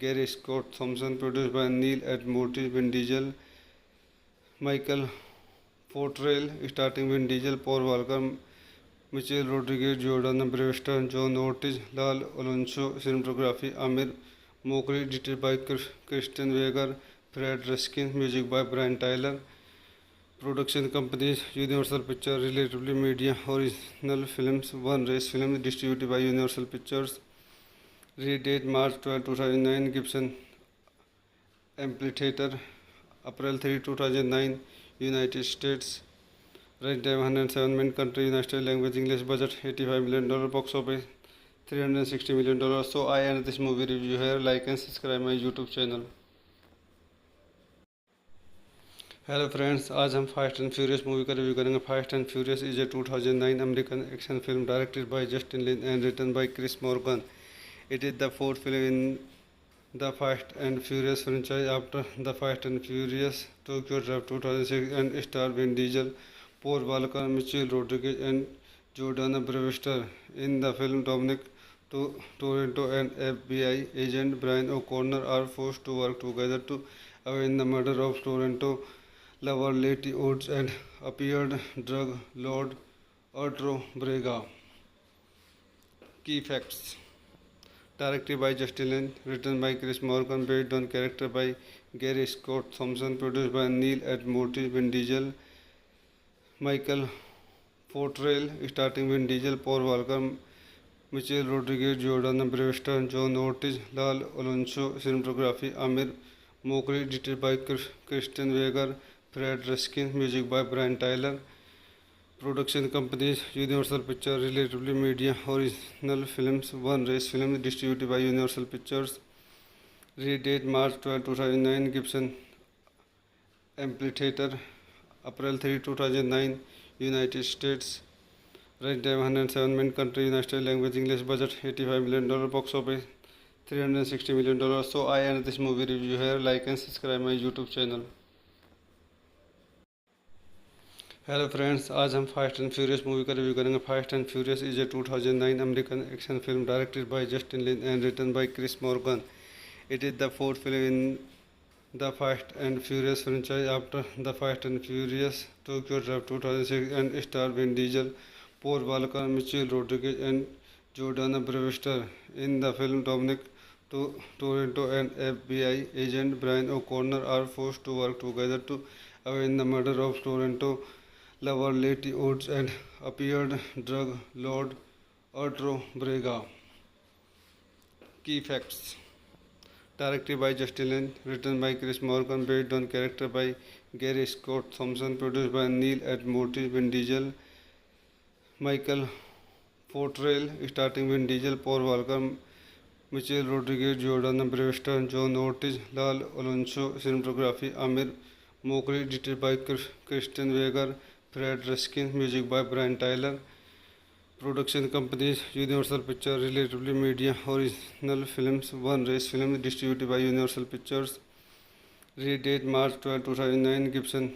A: Gary Scott Thompson, produced by Neil and Mortis, Vin Diesel, Michael Fortrell, starting Vin Diesel, Paul Walker, Michelle Rodriguez, Jordana Brewster, John Ortiz, Lal Alonso. Cinematography Amir Mokri, edited by Kristen Weger, Fred Ruskin, music by Brian Tyler. Production companies: Universal Pictures, Relatively Media, Original Films, One Race Films, distributed by Universal Pictures. Redate March 12, 2009. Gibson Amphitheater. April 3, 2009. United States. Runtime 107 minutes. Country United States. Language English. Budget $85 million. Box office $360 million. So I end this movie review here. Like and subscribe my YouTube channel. Hello friends, आज हम fast and furious movie का review करेंगे। Fast and furious is a 2009 American action film directed by Justin Lin and written by Chris Morgan. It is the fourth film in the fast and Furious franchise after the Fast and Furious Tokyo Drift 2006 and star Vin Diesel, Paul Walker, Michelle Rodriguez and Jordana Brewster. In the film, Dominic Toretto and FBI agent Brian O'Connor are forced to work together to avenge the murder of Toretto lover Letty Woods and appeared drug lord Arturo Brega. Key facts: directed by Justin Lin, written by Chris Morgan, based on character by Gary Scott Thompson, produced by Neil and Mortis, Vin Diesel, Michael Fortrell, starting Vin Diesel, Paul Walker, Michelle Rodriguez, Jordana Brewster, John Ortiz, Lal Alonso. Cinematography Amir Mokri, edited by Kristen Weger, Fred Ruskin, music by Brian Tyler. Production companies: Universal Pictures, Relatively Media, Original Films, One Race Films, distributed by Universal Pictures. Redate March 12, 2009. Gibson Amphitheater. April 3, 2009. United States. Runtime 107 minutes. Country United States. Language English. Budget $85 million. Box office $360 million. So I end this movie review here. Like and subscribe my YouTube channel. Hello friends, आज हम fast and furious movie का review करेंगे। Fast and furious is a 2009 American action film directed by Justin Lin and written by Chris Morgan. It is the fourth film in the fast and Furious franchise after the Fast and Furious Tokyo Drift 2006 and star Vin Diesel, Paul Walker, Michelle Rodriguez and Jordana Brewster. In the film, Dominic Toretto and FBI agent Brian O'Connor are forced to work together to avenge the murder of Toretto lover Letty Woods and appeared drug lord Arturo Brega. Key facts: directed by Justin Lin, written by Chris Morgan, based on character by Gary Scott Thompson, produced by Neil and Mortis, Vin Diesel, Michael Fortrell, starting Vin Diesel, Paul Walker, Michelle Rodriguez, Jordana Brewster, John Ortiz, Lal Alonso. Cinematography Amir Mokri, edited by Kristen Weger, Fred Ruskin, music by Brian Tyler. Production companies: Universal Pictures, Relatively Media, Original Films, One Race Films, distributed by Universal Pictures. Redate March 12, 2009. Gibson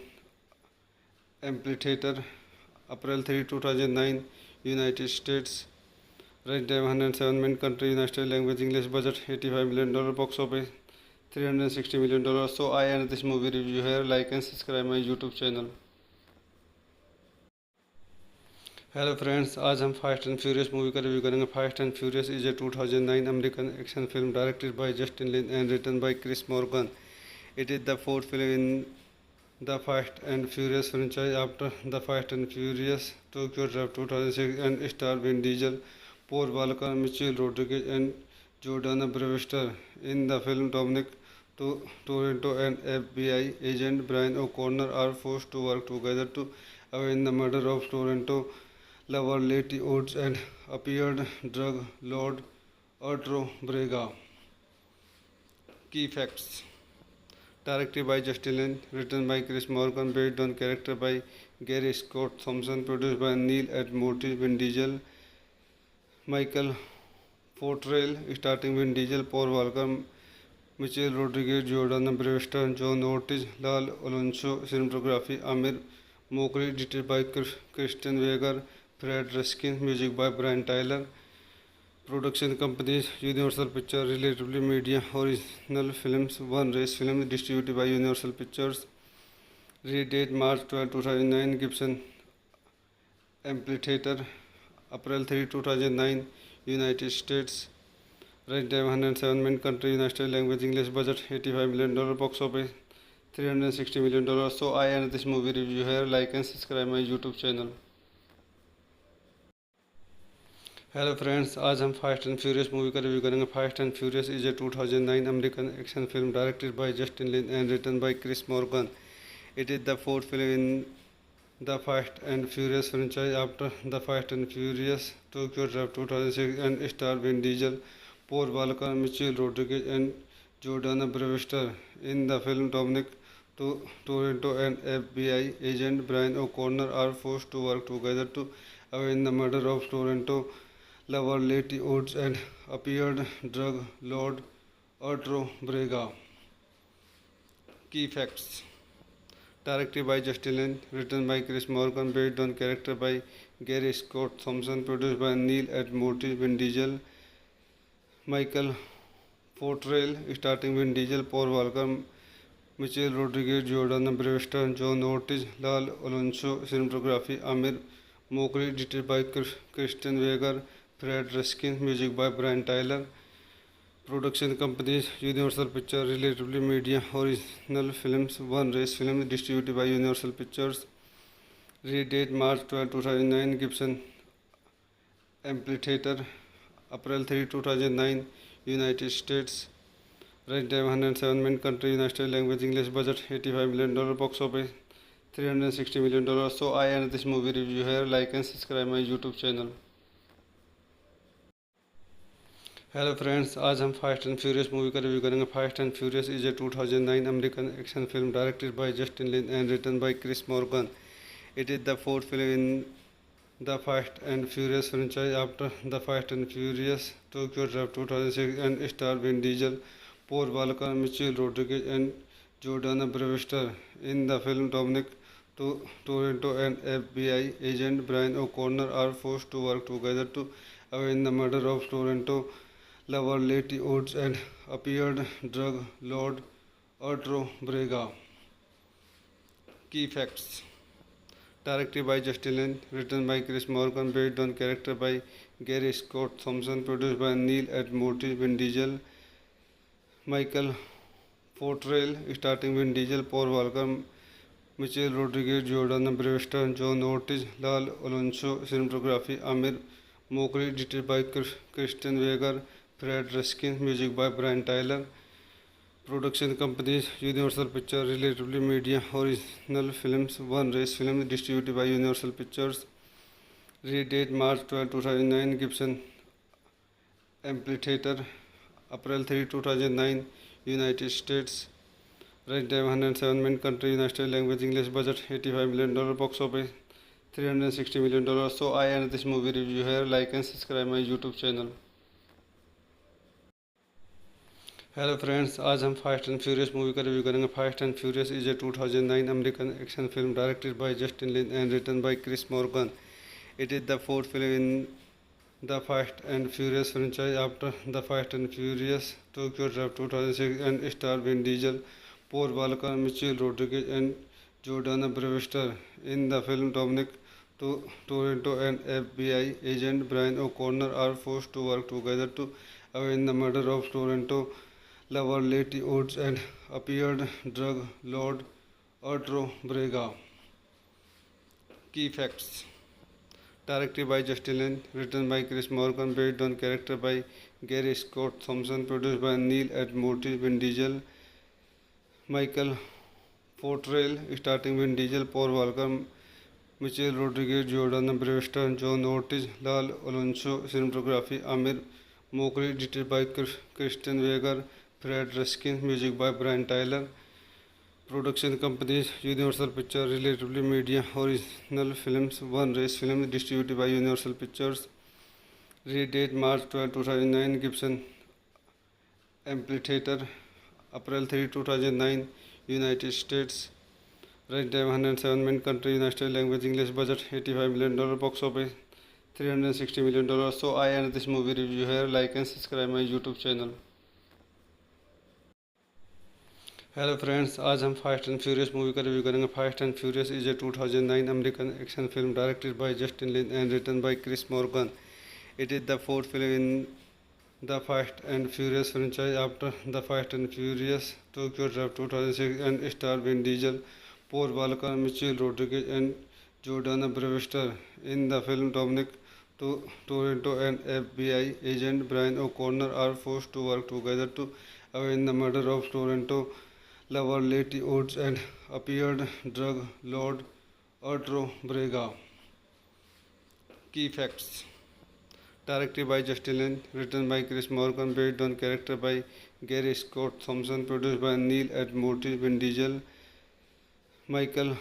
A: Amphitheater. April 3, 2009. United States. Runtime 107 minutes. Country United States. Language English. Budget $85 million. Box office $360 million. So I end this movie review here. Like and subscribe my YouTube channel. Hello friends, आज हम fast and furious movie का review करेंगे। Fast and furious is a 2009 American action film directed by Justin Lin and written by Chris Morgan. It is the fourth film in the Fast and Furious franchise after The Fast and Furious Tokyo Drift 2006 and star Vin Diesel, Paul Walker, Michelle Rodriguez and Jordana Brewster. In the film, Dominic Toretto and FBI agent Brian O'Connor are forced to work together to avenge the murder of Toretto lover Letty Oates and appeared drug lord Arturo Brega. Key facts: directed by Justin Lin, written by Chris Morgan, based on character by Gary Scott Thompson, produced by Neil and Morty, Vin Diesel, Michael Fortrell, starting Vin Diesel, Paul Walker, Michelle Rodriguez, Jordan Brewster, John Ortiz, Lal Alonso, cinematography Amir Mokri, edited by Christian Weger, Fred Ruskin, music by Brian Tyler. Production companies: Universal Pictures, Relatively Media, Original Films, One Race Films, distributed by Universal Pictures. Release date March 12, 2009. Gibson Amphitheater, April 3, 2009. United States. Runtime 107 minutes. Country United States. Language English. Budget $85 million. Box office $360 million. So I end this movie review here. Like and subscribe my YouTube channel. Hello friends, आज हम fast and furious movie का review करेंगे। Fast and furious is a 2009 American action film directed by Justin Lin and written by Chris Morgan. It is the fourth film in the fast and furious franchise after the fast and furious Tokyo draft 2006 and star Vin Diesel, Paul Walker, Michelle Rodriguez and Jordana Brewster. In the film, Dominic Toretto and FBI agent Brian O'Connor are forced to work together to avenge the murder of Toretto lover Letty Oates and appeared drug lord Arturo Brega. Key facts: directed by Justin Lin, written by Chris Morgan, based on character by Gary Scott Thompson, produced by Neil and Morty, Vin Diesel, Michael Fortrell, starting Vin Diesel, Paul Walker, Michelle Rodriguez, Jordan Brewster, John Ortiz, Lal Alonso, cinematography Amir Mokri, edited by Christian Weger, Fred Ruskin, music by Brian Tyler. Production companies: Universal Pictures, Relatively Media, Original Films, One Race Films, distributed by Universal Pictures. Release date March 12, 2009. Gibson Amphitheater, April 3, 2009. United States. Runtime 107 minutes. Country United States. Language English. Budget $85 million. Box office $360 million. So I end this movie review here. Like and subscribe my YouTube channel. Hello friends, आज हम fast and furious movie का review करेंगे। Fast and furious is a 2009 American action film directed by Justin Lin and written by Chris Morgan. It is the fourth film in the fast and furious franchise after the fast and furious Tokyo draft 2006 and star Vin Diesel, Paul Walker, Michelle Rodriguez and Jordana Brewster. In the film, Dominic Toretto and FBI agent Brian O'Connor are forced to work together to avenge the murder of Toretto lover Letty Oates and appeared drug lord Arturo Brega. Key facts: directed by Justin Lin, written by Chris Morgan, based on character by Gary Scott Thompson, produced by Neil and Morty, Vin Diesel, Michael Fortrell, starting Vin Diesel, Paul Walker, Michelle Rodriguez, Jordan Brewster, John Ortiz, Lal Alonso, cinematography Amir Mokri, edited by Christian Weger, Fred Ruskin, music by Brian Tyler. Production companies: Universal Pictures, Relatively Media, Original Films, One Race Films, distributed by Universal Pictures. Release date March 12, 2009. Gibson Amphitheater, April 3, 2009. United States. Runtime 107 minutes. Country United States. Language English. Budget $85 million. Box office $360 million. So I end this movie review here. Like and subscribe my YouTube channel. Hello friends, आज हम fast and furious movie का review करेंगे। Fast and furious is a 2009 American action film directed by Justin Lin and written by Chris Morgan. It is the fourth film in the fast and furious franchise after the fast and furious Tokyo draft 2006 and star Vin Diesel, Paul Walker, Michelle Rodriguez and Jordana Brewster. In the film, Dominic Toronto and FBI agent Brian O'Connor are forced to work together to avenge the murder of Toronto lover Letty Oates and appeared drug lord Arturo Brega. Key facts. Directed by Justin Lin, written by Chris Morgan, based on character by Gary Scott Thompson, produced by Neil Ed Morty, Vin Diesel, Michael Fortrell, starting Vin Diesel, Paul Walker, Michelle Rodriguez, Jordan Brewster, John Ortiz, Lal Alonso, cinematography Amir Mokri, edited by Kristen Weger, Fred Ruskin, music by Brian Tyler. Production companies Universal Pictures, Relatively Media, Original Films, One Race Films, distributed by Universal Pictures. Release date March 12, 2009. Gibson Amphitheater, April 3, 2009. United States. Runtime 107 minutes. Country United States. Language English. Budget $85 million. Box office $360 million. So I end this movie review here. Like and subscribe my YouTube channel. Hello friends, आज हम fast and furious movie का review करेंगे। Fast and furious is a 2009 American action film directed by Justin Lin and written by Chris Morgan. It is the fourth film in the fast and furious franchise after the fast and furious Tokyo drive 2006 and star Vin Diesel, Paul Walker, Michelle Rodriguez and Jordana Brewster. In the film Dominic Toretto and FBI agent Brian O'Connor are forced to work together to avenge the murder of Toronto lover Letty Oates and appeared drug lord Arturo Brega. Key facts. Directed by Justin Lin, written by Chris Morgan, based on character by Gary Scott Thompson, produced by Neil Ed Morty, Vin Diesel, Michael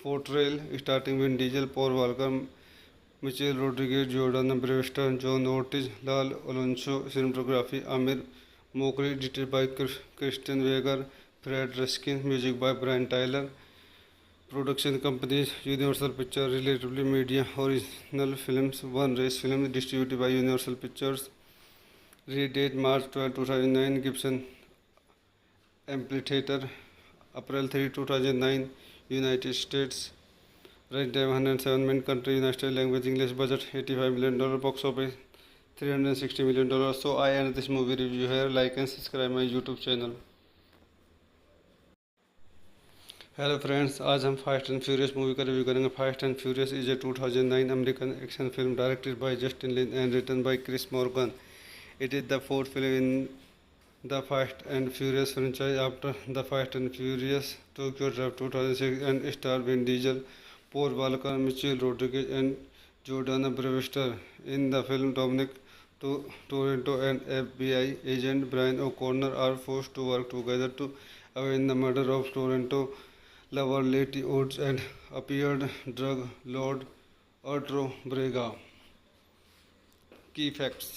A: Fortrell, starting Vin Diesel, Paul Walker, Michelle Rodriguez, Jordan Brewster, John Ortiz, Lal Alonso, cinematography Amir Mokri, edited by Kristen Weger, Fred Ruskin, music by Brian Tyler. Production companies Universal Pictures, Relatively Media, Original Films, One Race Films, distributed by Universal Pictures. Release date March 12, 2009. Gibson Amphitheater, April 3, 2009. United States. Runtime 107 minutes. Country United States. Language English. Budget $85 million. Box office $360 million. So I end this movie review here. Like and subscribe my YouTube channel. Hello friends, आज हम fast and furious movie का review करेंगे। Fast and furious is a 2009 American action film directed by Justin Lin and written by Chris Morgan. It is the fourth film in the fast and furious franchise after the fast and furious Tokyo drive 2006 and star Vin Diesel, Paul Walker, Michelle Rodriguez and Jordana Brewster. In the film Dominic Toretto and FBI agent Brian O'Connor are forced to work together to avenge the murder of Toronto lover Letty Oates and appeared drug lord Arturo Brega. Key facts.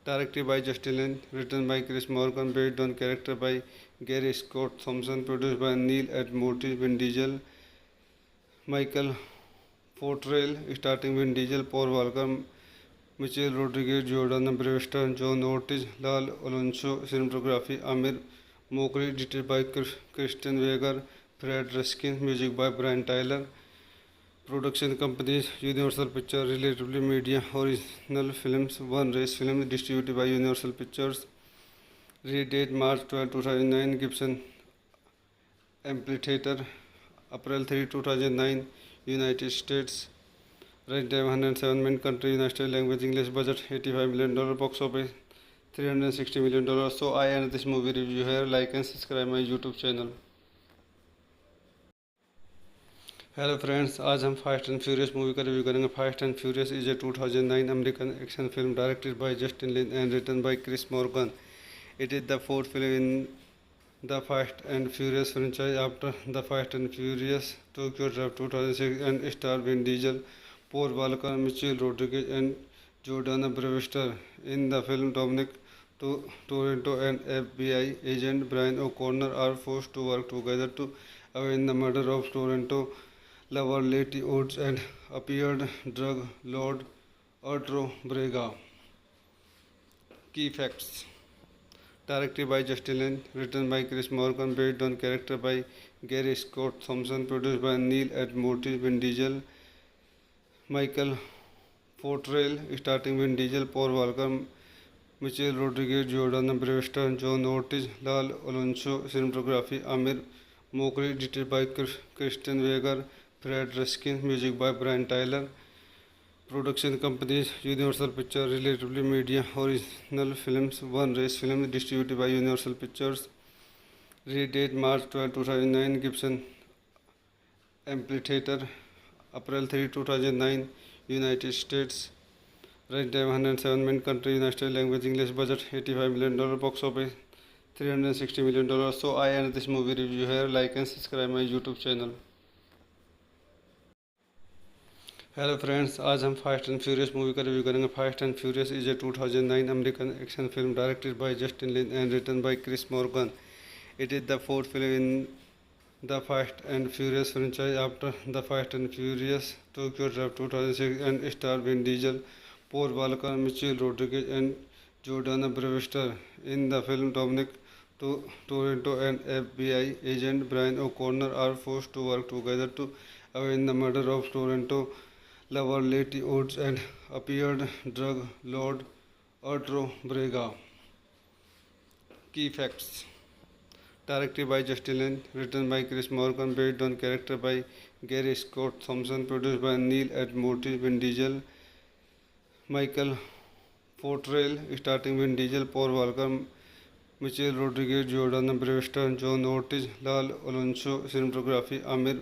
A: Directed by Justin Lin, written by Chris Morgan, based on character by Gary Scott Thompson, produced by Neil Ed Morty, Vin Diesel, Michael Fortrell, starting Vin Diesel, Paul Walker, Michelle Rodriguez, Jordan Brewster, John Ortiz, Lal Alonso, cinematography Amir Mokri, edited by Kristen Weger, Fred Ruskin, music by Brian Tyler. Production companies Universal Pictures, Relatively Media, Original Films, One Race Films, distributed by Universal Pictures. Release date March 12, 2009. Gibson Amphitheater, April 3, 2009. United States. Runtime 107 minutes. Country United States. Language English. Budget $85 million. Box office $360 million. So I end this movie review here. Like and subscribe my YouTube channel. Hello friends, आज हम fast and furious movie का review करेंगे। Fast and furious is a 2009 American action film directed by Justin Lin and written by Chris Morgan. It is the fourth film in the fast and furious franchise after the fast and furious Tokyo drive 2006 and star Vin Diesel, Paul Walker, Michelle Rodriguez and Jordana Brewster. In the film Dominic Toretto and FBI agent Brian O'Connor are forced to work together to avenge the murder of Toronto lover Letty Oates and appeared drug lord Arturo Brega. Key facts. Directed by Justin Lin, written by Chris Morgan, based on character by Gary Scott Thompson, produced by Neil Ed Morty, Vin Diesel, Michael Fortrell, starting Vin Diesel, Paul Walker, Michelle Rodriguez, Jordana Brewster, John Ortiz, Lal Alonso, cinematography Amir Mokri, edited by Christian Weger, Fred Ruskin, music by Brian Tyler. Production companies Universal Pictures, Relatively Media, Original Films, One Race Films, distributed by Universal Pictures. Release date March 12, 2009. Gibson Amphitheater, April 3, 2009. United States. Running time 107 minutes. Country United States. Language English. Budget $85 million. Box office $360 million. So I end this movie review here. Like and subscribe my YouTube channel. Hello friends, आज हम fast and furious movie का review करेंगे। Fast and furious is a 2009 American action film directed by Justin Lin and written by Chris Morgan. It is the fourth film in the fast and furious franchise after the fast and furious Tokyo drive 2006 and star Vin Diesel, Paul Walker, Michelle Rodriguez and Jordana Brewster. In the film Dominic Toretto and FBI agent Brian O'Connor are forced to work together to avenge the murder of Toretto lover Letty Woods and appeared drug lord Arturo Brega. Key facts: directed by Justin Lin, written by Chris Morgan, based on character by Gary Scott Thompson, produced by Neil and Morty, Vin Diesel, Michael Fortrell, starting Vin Diesel, Paul Walker, Michelle Rodriguez, Jordana Brewster, John Ortiz, Lal Alonso, cinematography Amir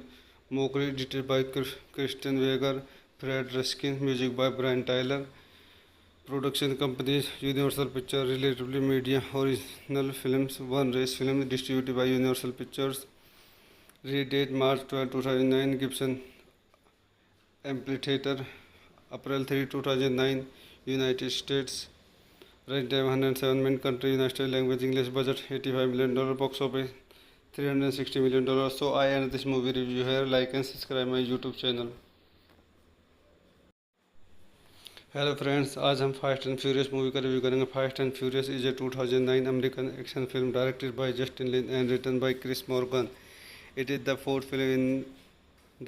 A: Mokri, edited by Christian Weger, Fred Ruskin, music by Brian Tyler. Production companies Universal Pictures, Relatively Media, Original Films, One Race Films, distributed by Universal Pictures. Release date March 12, 2009. Gibson Amphitheater, April 3, 2009. United States. Running time 107 minutes. Country United States. Language English. Budget $85 million. Box office $360 million. So I end this movie review here. Like and subscribe my YouTube channel. Hello friends, आज हम fast and furious movie का review करेंगे। Fast and furious is a 2009 American action film directed by Justin Lin and written by Chris Morgan. It is the fourth film in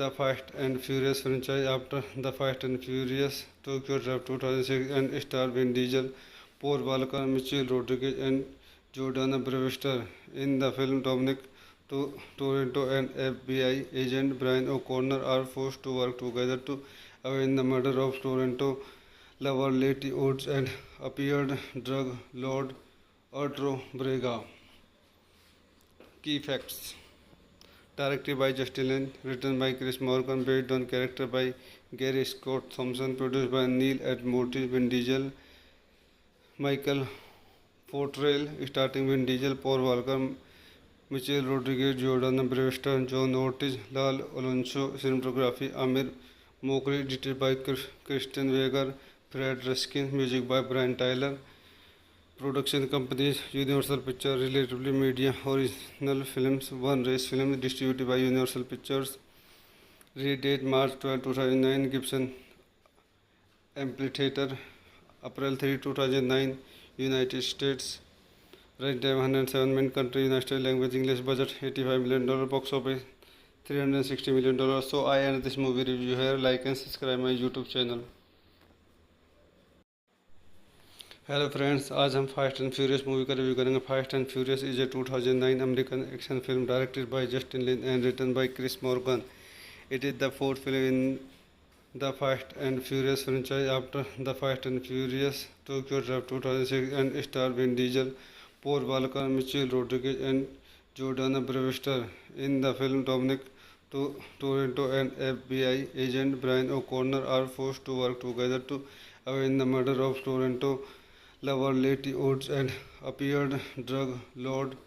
A: the fast and furious franchise after the fast and furious Tokyo drive 2006 and star Vin Diesel, Paul Walker, Michelle Rodriguez and Jordana Brewster. In the film, Dominic Toretto and FBI agent Brian O'Connor are forced to work together to avenge the murder of Toretto lover Letty Woods and appeared drug lord Arturo Brega. Key facts: directed by Justin Lin, written by Chris Morgan, based on character by Gary Scott Thompson, produced by Neil and Morty, Vin Diesel, Michael Fortrell, starting Vin Diesel, Paul Walker, Michelle Rodriguez, Jordana Brewster, John Ortiz, Lal Alonso, cinematography Amir Mokri, edited by Christian Weger, Fred Ruskin, music by Brian Tyler. Production companies Universal Pictures, Relatively Media, Original Films, One Race Films, distributed by Universal Pictures. Release date March 12, 2009. Gibson Amphitheater, April 3, 2009. United States. Running time 107 minutes. Country United States. Language English. Budget $85 million. Box office $360 million. So I end this movie review here. Like and subscribe my YouTube channel. Hello friends, आज हम fast and furious movie का review करेंगे। Fast and furious is a 2009 American action film directed by Justin Lin and written by Chris Morgan. It is the fourth film in the Fast and Furious franchise after the Fast and Furious Tokyo Drive 2006 and star Vin Diesel, Paul Walker, Michelle Rodriguez and Jordana Brewster. In the film, Dominic Toretto and FBI agent Brian O'Connor are forced to work together to avenge the murder of Toretto lover Letty Woods and appeared drug lord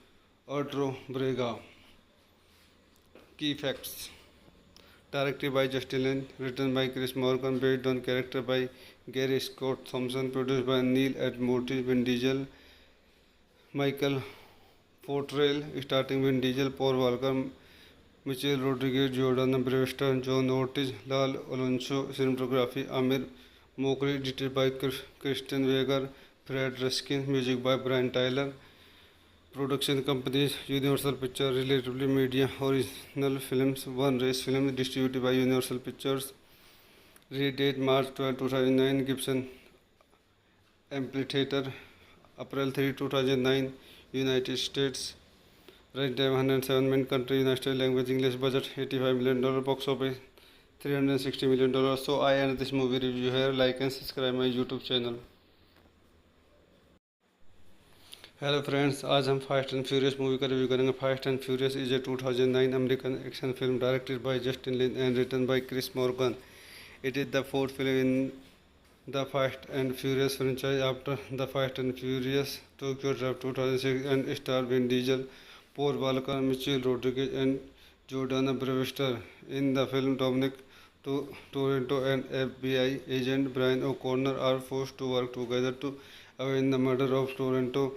A: Arturo Brega. Key facts: directed by Justin Lin, written by Chris Morgan, based on character by Gary Scott Thompson, produced by Neil and Morty, Vin Diesel, Michael Fortrell, starting Vin Diesel, Paul Walker, Michelle Rodriguez, Jordana Brewster, John Ortiz, Lal Alonso, cinematography Amir Mokri, edited by Christian Weger, Fred Ruskin, music by Brian Tyler. Production companies Universal Pictures, Relatively Media, Original Films, One Race Films, distributed by Universal Pictures. Redate March 12, 2009. Gibson Amphitheater. April 3, 2009. United States. Runtime 107 minute. Country United States. Language English. Budget $85 million. Box office $360 million. So I end this movie review here. Like and subscribe my YouTube channel. Hello friends, आज हम fast and furious movie का review करेंगे। Fast and furious is a 2009 American action film directed by Justin Lin and written by Chris Morgan. It is the fourth film in the Fast and Furious franchise after The Fast and Furious Tokyo Drift 2006 and star Vin Diesel, Paul Walker, Michelle Rodriguez and Jordana Brewster. In the film, Dominic Toretto and FBI agent Brian O'Connor are forced to work together to avenge the murder of Toretto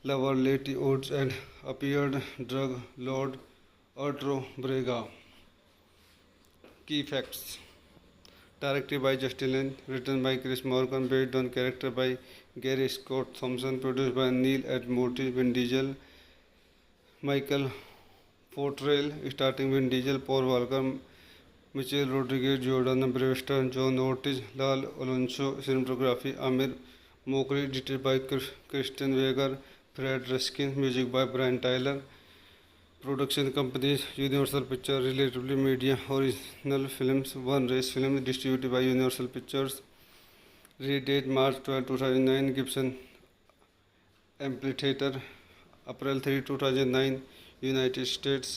A: lover Letty Woods and appeared drug lord Arturo Brega. Key facts. Directed by Justin Lin, written by Chris Morgan, based on character by Gary Scott Thompson, produced by Neil and Morty, Vin Diesel, Michael Fortrell, starting Vin Diesel, Paul Walker, Michelle Rodriguez, Jordana Brewster, John Ortiz, Lal Alonso, cinematography Amir Mokri, edited by Kristen Weger, Fred Ruskin, music by Brian Tyler. Production companies Universal Pictures, Relatively Media, Original Films, One Race Films, distributed by Universal Pictures. Redate March 12, 2009. Gibson Amphitheater. April 3, 2009. United States.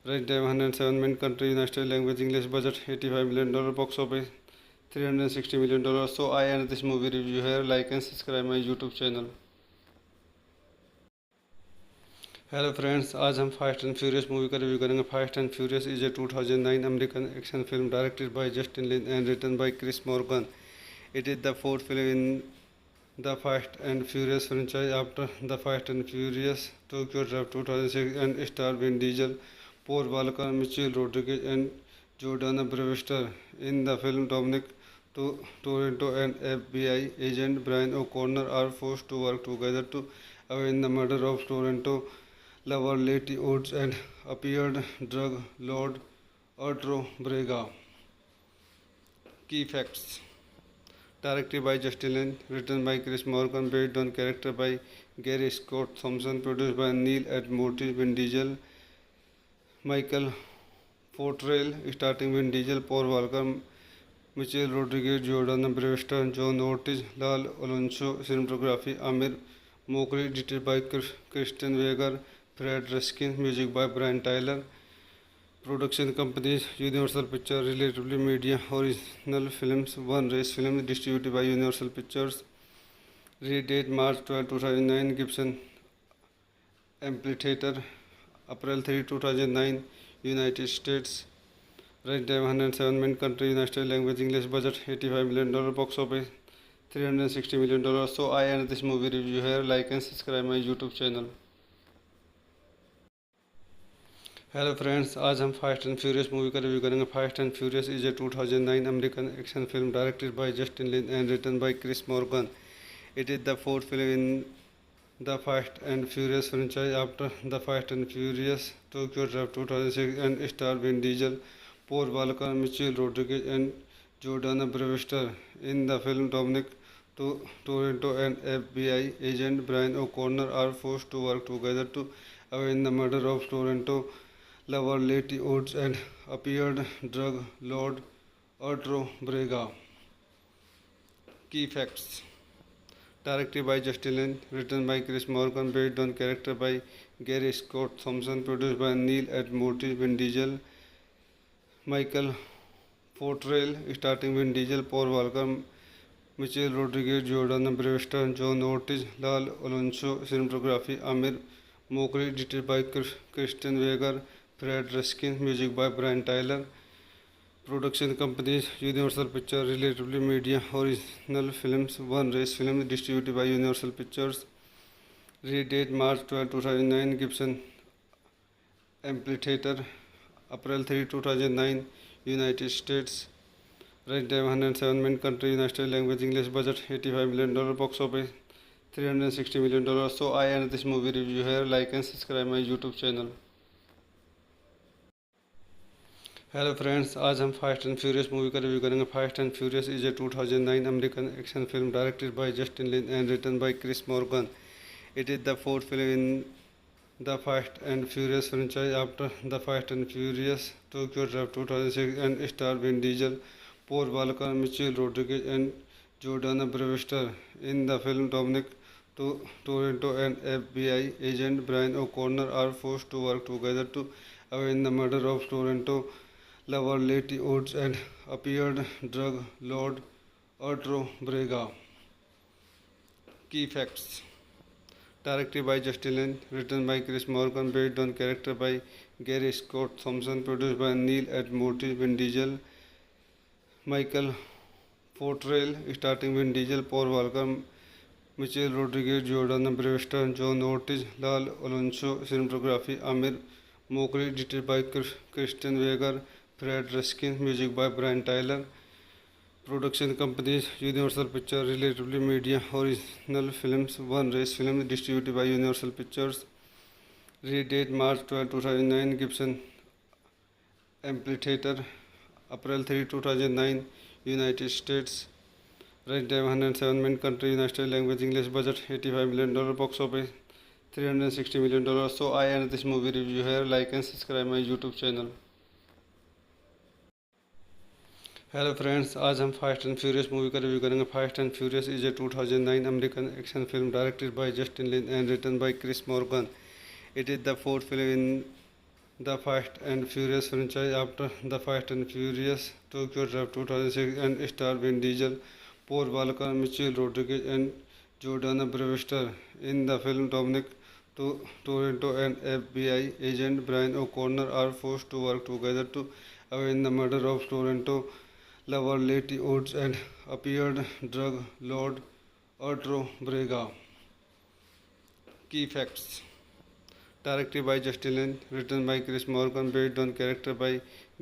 A: Runtime 107 minute. Country United States. Language English. Budget $85 million. Box office $360 million. So I end this movie review here. Like and subscribe my YouTube channel. Hello friends, आज हम fast and furious movie का review करेंगे। Fast and furious is a 2009 American action film directed by Justin Lin and written by Chris Morgan. It is the fourth film in the fast and furious franchise after the fast and furious Tokyo draft 2006 and star Vin Diesel, Paul Walker, Michelle Rodriguez and Jordana Brewster. In the film, Dominic Toretto and FBI agent Brian O'Connor are forced to work together to avenge the murder of Toretto lover Letty Woods and appeared drug lord Arturo Brega. Key facts. Directed by Justin Lin, written by Chris Morgan, based on character by Gary Scott Thompson, produced by Neil and Morty, Vin Diesel, Michael Fortrell, starting Vin Diesel, Paul Walker, Michelle Rodriguez, Jordana Brewster, John Ortiz, Lal Alonso, cinematography Amir Mokri, edited by Kristen Weger, Fred Ruskin, music by Brian Tyler. Production companies Universal Pictures, Relatively Media, Original Films, One Race Films, distributed by Universal Pictures. Redate March 12, 2009. Gibson Amphitheater. April 3, 2009. United States. Runtime 107 minute. Country United States. Language English. Budget $85 million. Box office $360 million. So I end this movie review here. Like and subscribe my YouTube channel. Hello friends, आज हम fast and furious movie का review करेंगे। Fast and furious is a 2009 American action film directed by Justin Lin and written by Chris Morgan. It is the fourth film in the fast and furious franchise after the fast and furious Tokyo draft 2006 and star Vin Diesel, Paul Walker, Michelle Rodriguez and Jordana Brewster. In the film, Dominic Toretto and FBI agent Brian O'Connor are forced to work together to avenge the murder of Toretto lover Letty Woods and appeared drug lord Arturo Brega. Key facts. Directed by Justin Lin, written by Chris Morgan, based on character by Gary Scott Thompson, produced by Neil and Morty, Vin Diesel, Michael Fortrell, starting Vin Diesel, Paul Walker, Michelle Rodriguez, Jordana Brewster, John Ortiz, Lal Alonso, cinematography Amir Mokri, edited by Kristen Weger, Fred Ruskin, music by Brian Tyler. Production companies Universal Pictures, Relatively Media, Original Films, One Race Films, distributed by Universal Pictures. Redate March 12, 2009. Gibson Amphitheater. April 3, 2009. United States. Runtime 107 minute. Country United States. Language English. Budget $85 million. Box office $360 million. So I end this movie review here. Like and subscribe my YouTube channel. Hello friends, आज हम fast and furious movie का review करेंगे। Fast and furious is a 2009 American action film directed by Justin Lin and written by Chris Morgan. It is the fourth film in the Fast and Furious franchise after The Fast and Furious Tokyo Drift 2006 and star Vin Diesel, Paul Walker, Michelle Rodriguez and Jordana Brewster. In the film, Dominic Toretto and FBI agent Brian O'Connor are forced to work together to avenge the murder of Toretto lover Letty Woods and appeared drug lord Arturo Brega. Key facts: directed by Justin Lin, written by Chris Morgan, based on character by Gary Scott Thompson, produced by Neil and Morty, Vin Diesel, Michael Fortrell, starting Vin Diesel, Paul Walker, Michelle Rodriguez, Jordana Brewster, John Ortiz, Lal Alonso, cinematography Amir Mokri, edited by Christian Weger, Fred Ruskin, music by Brian Tyler. Production companies: Universal Pictures, Relatively Media, Original Films, One Race Films, distributed by Universal Pictures. Release date March 12, 2009. Gibson Amphitheater, April 3, 2009. United States. Runtime 107 minutes. Country United States. Language English. Budget $85 million. Box office $360 million. So I end this movie review here. Like and subscribe my YouTube channel. Hello friends, आज हम fast and furious movie का review करेंगे। Fast and furious is a 2009 American action film directed by Justin Lin and written by Chris Morgan. It is the fourth film in the fast and furious franchise after the fast and furious Tokyo draft 2006 and star Vin Diesel, Paul Walker, Michelle Rodriguez and Jordana Brewster. In the film, Dominic Toretto and FBI agent Brian O'Connor are forced to work together to avenge the murder of Toronto lover Letty Woods and appeared drug lord Arturo Brega. Key facts: directed by Justin Lin, written by Chris Morgan, based on character by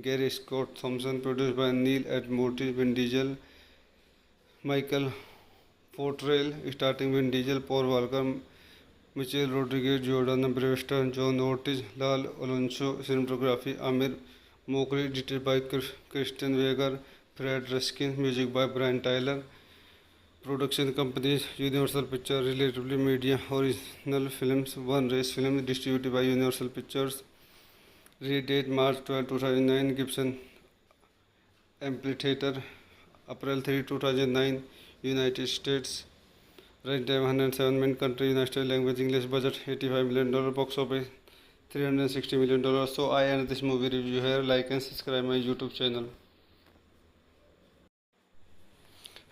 A: Gary Scott Thompson, produced by Neil and Morty, Vin Diesel, Michael Fortrell, starting Vin Diesel, Paul Walker, Michelle Rodriguez, Jordana Brewster, John Ortiz, Lal Alonso, cinematography Amir Mokri, edited by Christian Weger, Fred Ruskin, music by Brian Tyler. Production companies: Universal Pictures, Relatively Media, Original Films, One Race Films, distributed by Universal Pictures. Release date March 12, 2009. Gibson Amphitheater, April 3, 2009. United States. Runtime 107 minutes. Country United States. Language English. Budget $85 million. Box office $360 million. So I end this movie review here. Like and subscribe my YouTube channel.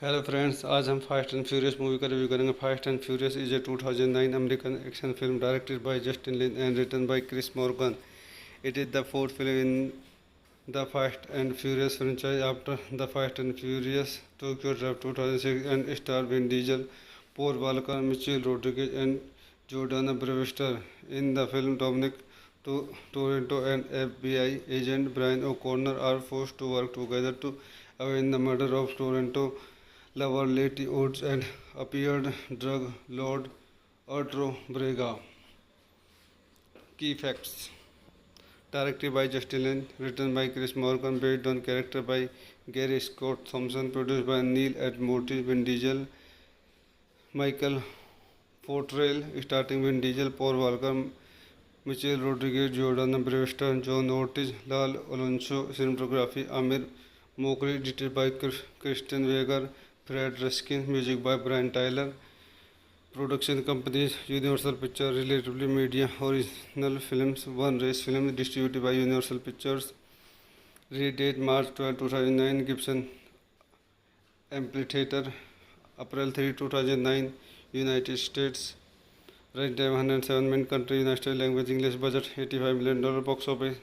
A: Hello friends, आज हम fast and furious movie का review करेंगे। Fast and furious is a 2009 American action film directed by Justin Lin and written by Chris Morgan. It is the fourth film in the fast and furious franchise after the fast and furious Tokyo draft 2006 and star Vin Diesel, Paul Walker, Michelle Rodriguez and Jordana Brewster. In the film, Dominic Toretto and FBI agent Brian O'Connor are forced to work together to avenge the murder of Toronto lover Letty Woods and appeared drug lord Arturo Brega. Key facts: directed by Justin Lin, written by Chris Morgan, based on character by Gary Scott Thompson, produced by Neil and Morty, Vin Diesel, Michael Fortrell, starting Vin Diesel, Paul Walker, Michelle Rodriguez, Jordana Brewster, John Ortiz, Lal Alonso, cinematography Amir Mokri, edited by Christian Weger, Fred Ruskin, music by Brian Tyler. Production companies: Universal Pictures, Relatively Media, Original Films, One Race Films, distributed by Universal Pictures. Release date March 12, 2009. Gibson Amphitheater, April 3, 2009. United States. Runtime 107 minutes. Country United States. Language English. Budget $85 million. Box office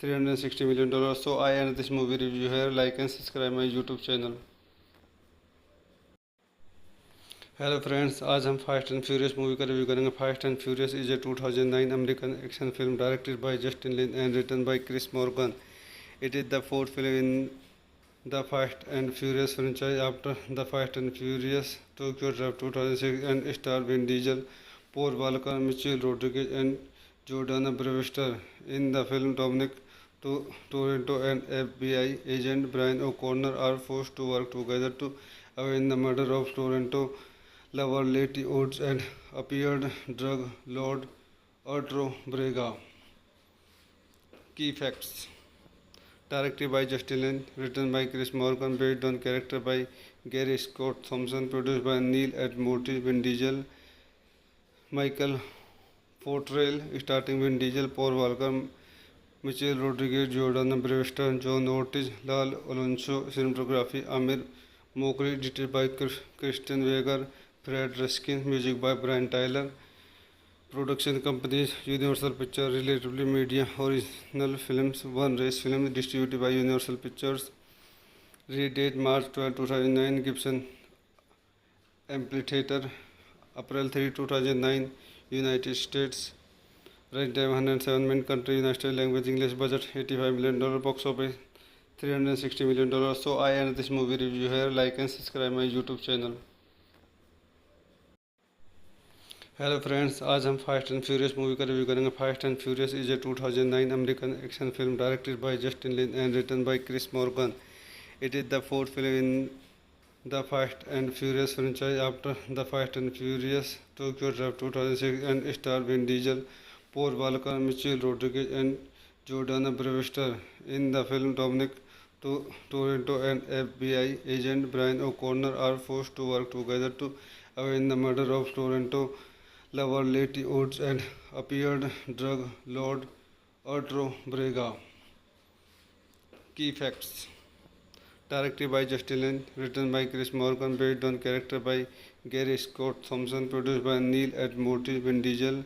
A: $360 million. So I end this movie review here. Like and subscribe my YouTube channel. Hello friends, आज हम fast and furious movie का review करेंगे। Fast and furious is a 2009 American action film directed by Justin Lin and written by Chris Morgan. It is the fourth film in the fast and furious franchise after the fast and furious Tokyo draft 2006 and star Vin Diesel, Paul Walker, Michelle Rodriguez and Jordana Brewster. In the film, Dominic Toronto and FBI agent Brian O'Connor are forced to work together to avenge the murder of Toronto lover Letty Woods and appeared drug lord Arturo Brega. Key facts: directed by Justin Lin, written by Chris Morgan, based on character by Gary Scott Thompson, produced by Neil Ed Mortis, Vin Diesel, Michael Fortrell, starting Vin Diesel, Paul Walker, Michelle Rodriguez, Jordan Brewster, John Ortiz, Lal Alonso, cinematography Amir Mokri, edited by Christian Weger, Fred Ruskin, music by Brian Tyler. Production companies Universal Pictures, Relatively Media, Original Films, One Race Films, distributed by Universal Pictures. Release date March 12, 2009. Gibson Amphitheater, April 3, 2009, United States. Runtime 107 minutes. Country United States. Language English. Budget $85 million. Box office $360 million. So I end this movie review here. Like and subscribe my YouTube channel. Hello friends, आज हम fast and furious movie का review करेंगे। Fast and furious is a 2009 American action film directed by Justin Lin and written by Chris Morgan. It is the fourth film in the fast and Furious franchise after the Fast and Furious Tokyo Drift 2006 and star Vin Diesel, Paul Walker, Michelle Rodriguez and Jordana Brewster. In the film, Dominic Toretto and FBI agent Brian O'Connor are forced to work together to avenge the murder of Toronto lover Letty Woods and appeared drug lord Arturo Brega. Key facts: directed by Justin Lin, written by Chris Morgan, based on character by Gary Scott Thompson, produced by Neil Ed Mortis, Vin Diesel,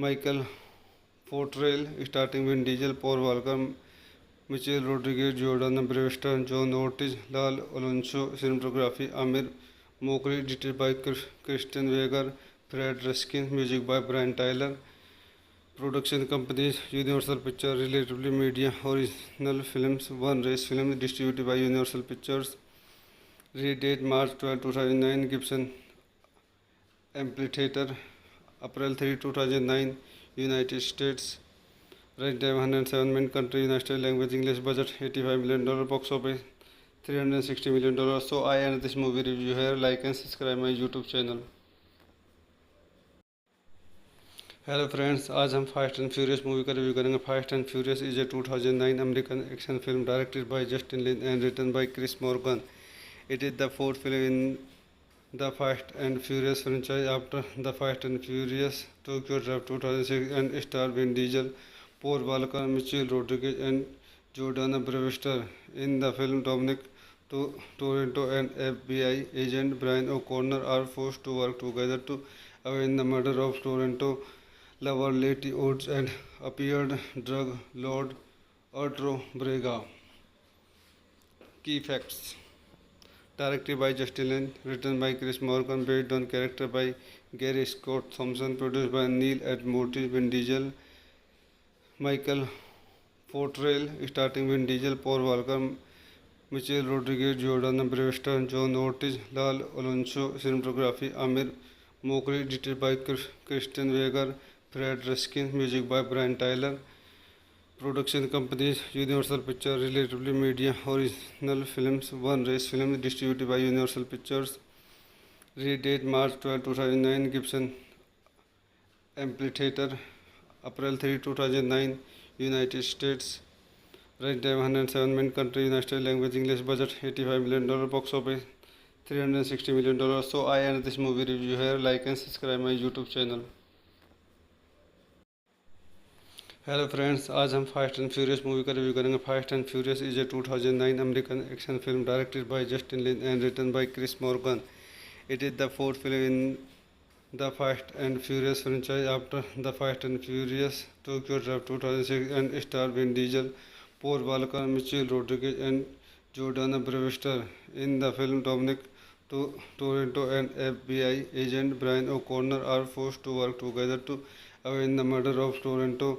A: Michael Fortrell, starting Vin Diesel, Paul Walker, Michelle Rodriguez, Jordana Brewster, John Ortiz, Lal Alonso, cinematography Amir Mokri, edited by Christian Weger, Fred Ruskin, music by Brian Tyler. Production companies Universal Pictures, Relatively Media, Original Films, One Race Films, distributed by Universal Pictures. Release date March 12, 2009. Gibson Amphitheater, April 3, 2009, United States. Runtime 107 minutes. Country United States. Language English. Budget $85 million. Box office $360 million. So I end this movie review here. Like and subscribe my YouTube channel. Hello friends, आज हम fast and furious movie का review करेंगे। Fast and furious is a 2009 American action film directed by Justin Lin and written by Chris Morgan. It is the fourth film in the fast and Furious franchise after the Fast and Furious Tokyo Drift 2006 and star Vin Diesel, Paul Walker, Michelle Rodriguez and Jordana Brewster. In the film, Dominic Toretto and FBI agent Brian O'Connor are forced to work together to avenge the murder of Toronto lover Letty Woods and appeared drug lord Arturo Brega. Key facts: directed by Justin Lin, written by Chris Morgan, based on character by Gary Scott Thompson, produced by Neil Ed Mortis, Vin Diesel, Michael Fortrell, starting Vin Diesel, Paul Walker, Michelle Rodriguez, Jordana Brewster, John Ortiz, Lal Alonso, cinematography Amir Mokri, edited by Christian Weger, Fred Ruskin, music by Brian Tyler. Production companies Universal Pictures, Relatively Media, Original Films, One Race Films, distributed by Universal Pictures. Release date March 12, 2009. Gibson Amphitheater, April 3, 2009, United States. Runtime 107 minutes. Country United States. Language English. Budget $85 million. Box office $360 million. So I end this movie review here. Like and subscribe my YouTube channel. Hello friends, आज हम fast and furious movie का review करेंगे। Fast and furious is a 2009 American action film directed by Justin Lin and written by Chris Morgan. It is the fourth film in the fast and Furious franchise after the Fast and Furious Tokyo Drift 2006 and star Vin Diesel, Paul Walker, Michelle Rodriguez and Jordana Brewster. In the film, Dominic Toretto and FBI agent Brian O'Connor are forced to work together to avenge the murder of Toronto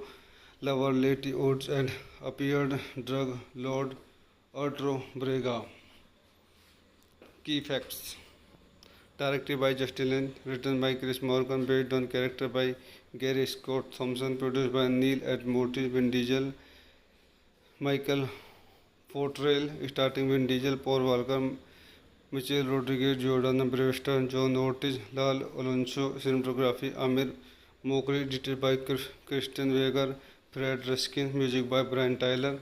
A: lover Letty Woods and appeared drug lord Arturo Brega. Key facts: directed by Justin Lin, written by Chris Morgan, based on character by Gary Scott Thompson, produced by Neil Ed Mortis, Vin Diesel, Michael Portrayal, starting Vin Diesel, Paul Walker, Michelle Rodriguez, Jordana Brewster, John Ortiz, Lal Alonso, cinematography Amir Mokri, edited by Christian Weger, Fred Ruskin, music by Brian Tyler.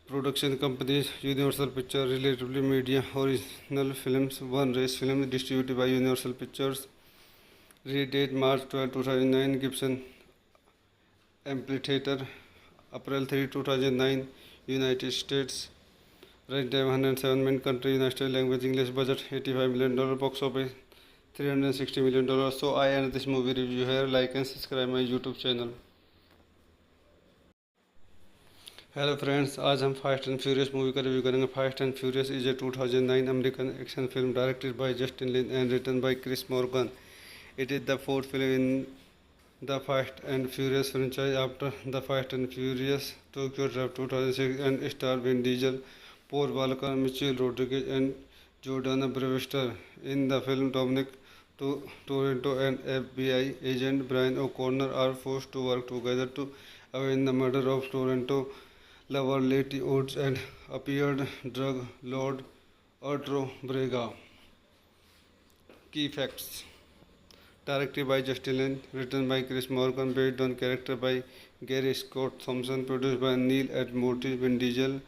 A: Production companies Universal Pictures, Relatively Media, Original Films, One Race Films, distributed by Universal Pictures. Release date March 12, 2009. Gibson Amphitheater, April 3, 2009, United States. Runtime 107 minutes. Country United States. Language English. Budget $85 million. Box office $360 million. So I end this movie review here. Like and subscribe my YouTube channel. Hello friends, आज हम fast and furious movie का review करेंगे। Fast and furious is a 2009 American action film directed by Justin Lin and written by Chris Morgan. It is the fourth film in the fast and Furious franchise after the Fast and Furious Tokyo Drift 2006 and star Vin Diesel, Paul Walker, Michelle Rodriguez and Jordana Brewster. In the film, Dominic Toretto and FBI agent Brian O'Connor are forced to work together to avenge the murder of Toretto lover Letty Oates and appeared drug lord Arturo Brega. Key facts: directed by Justin Lin, written by Chris Morgan, based on character by Gary Scott Thompson, produced by Neil and Mortis, Vin Diesel,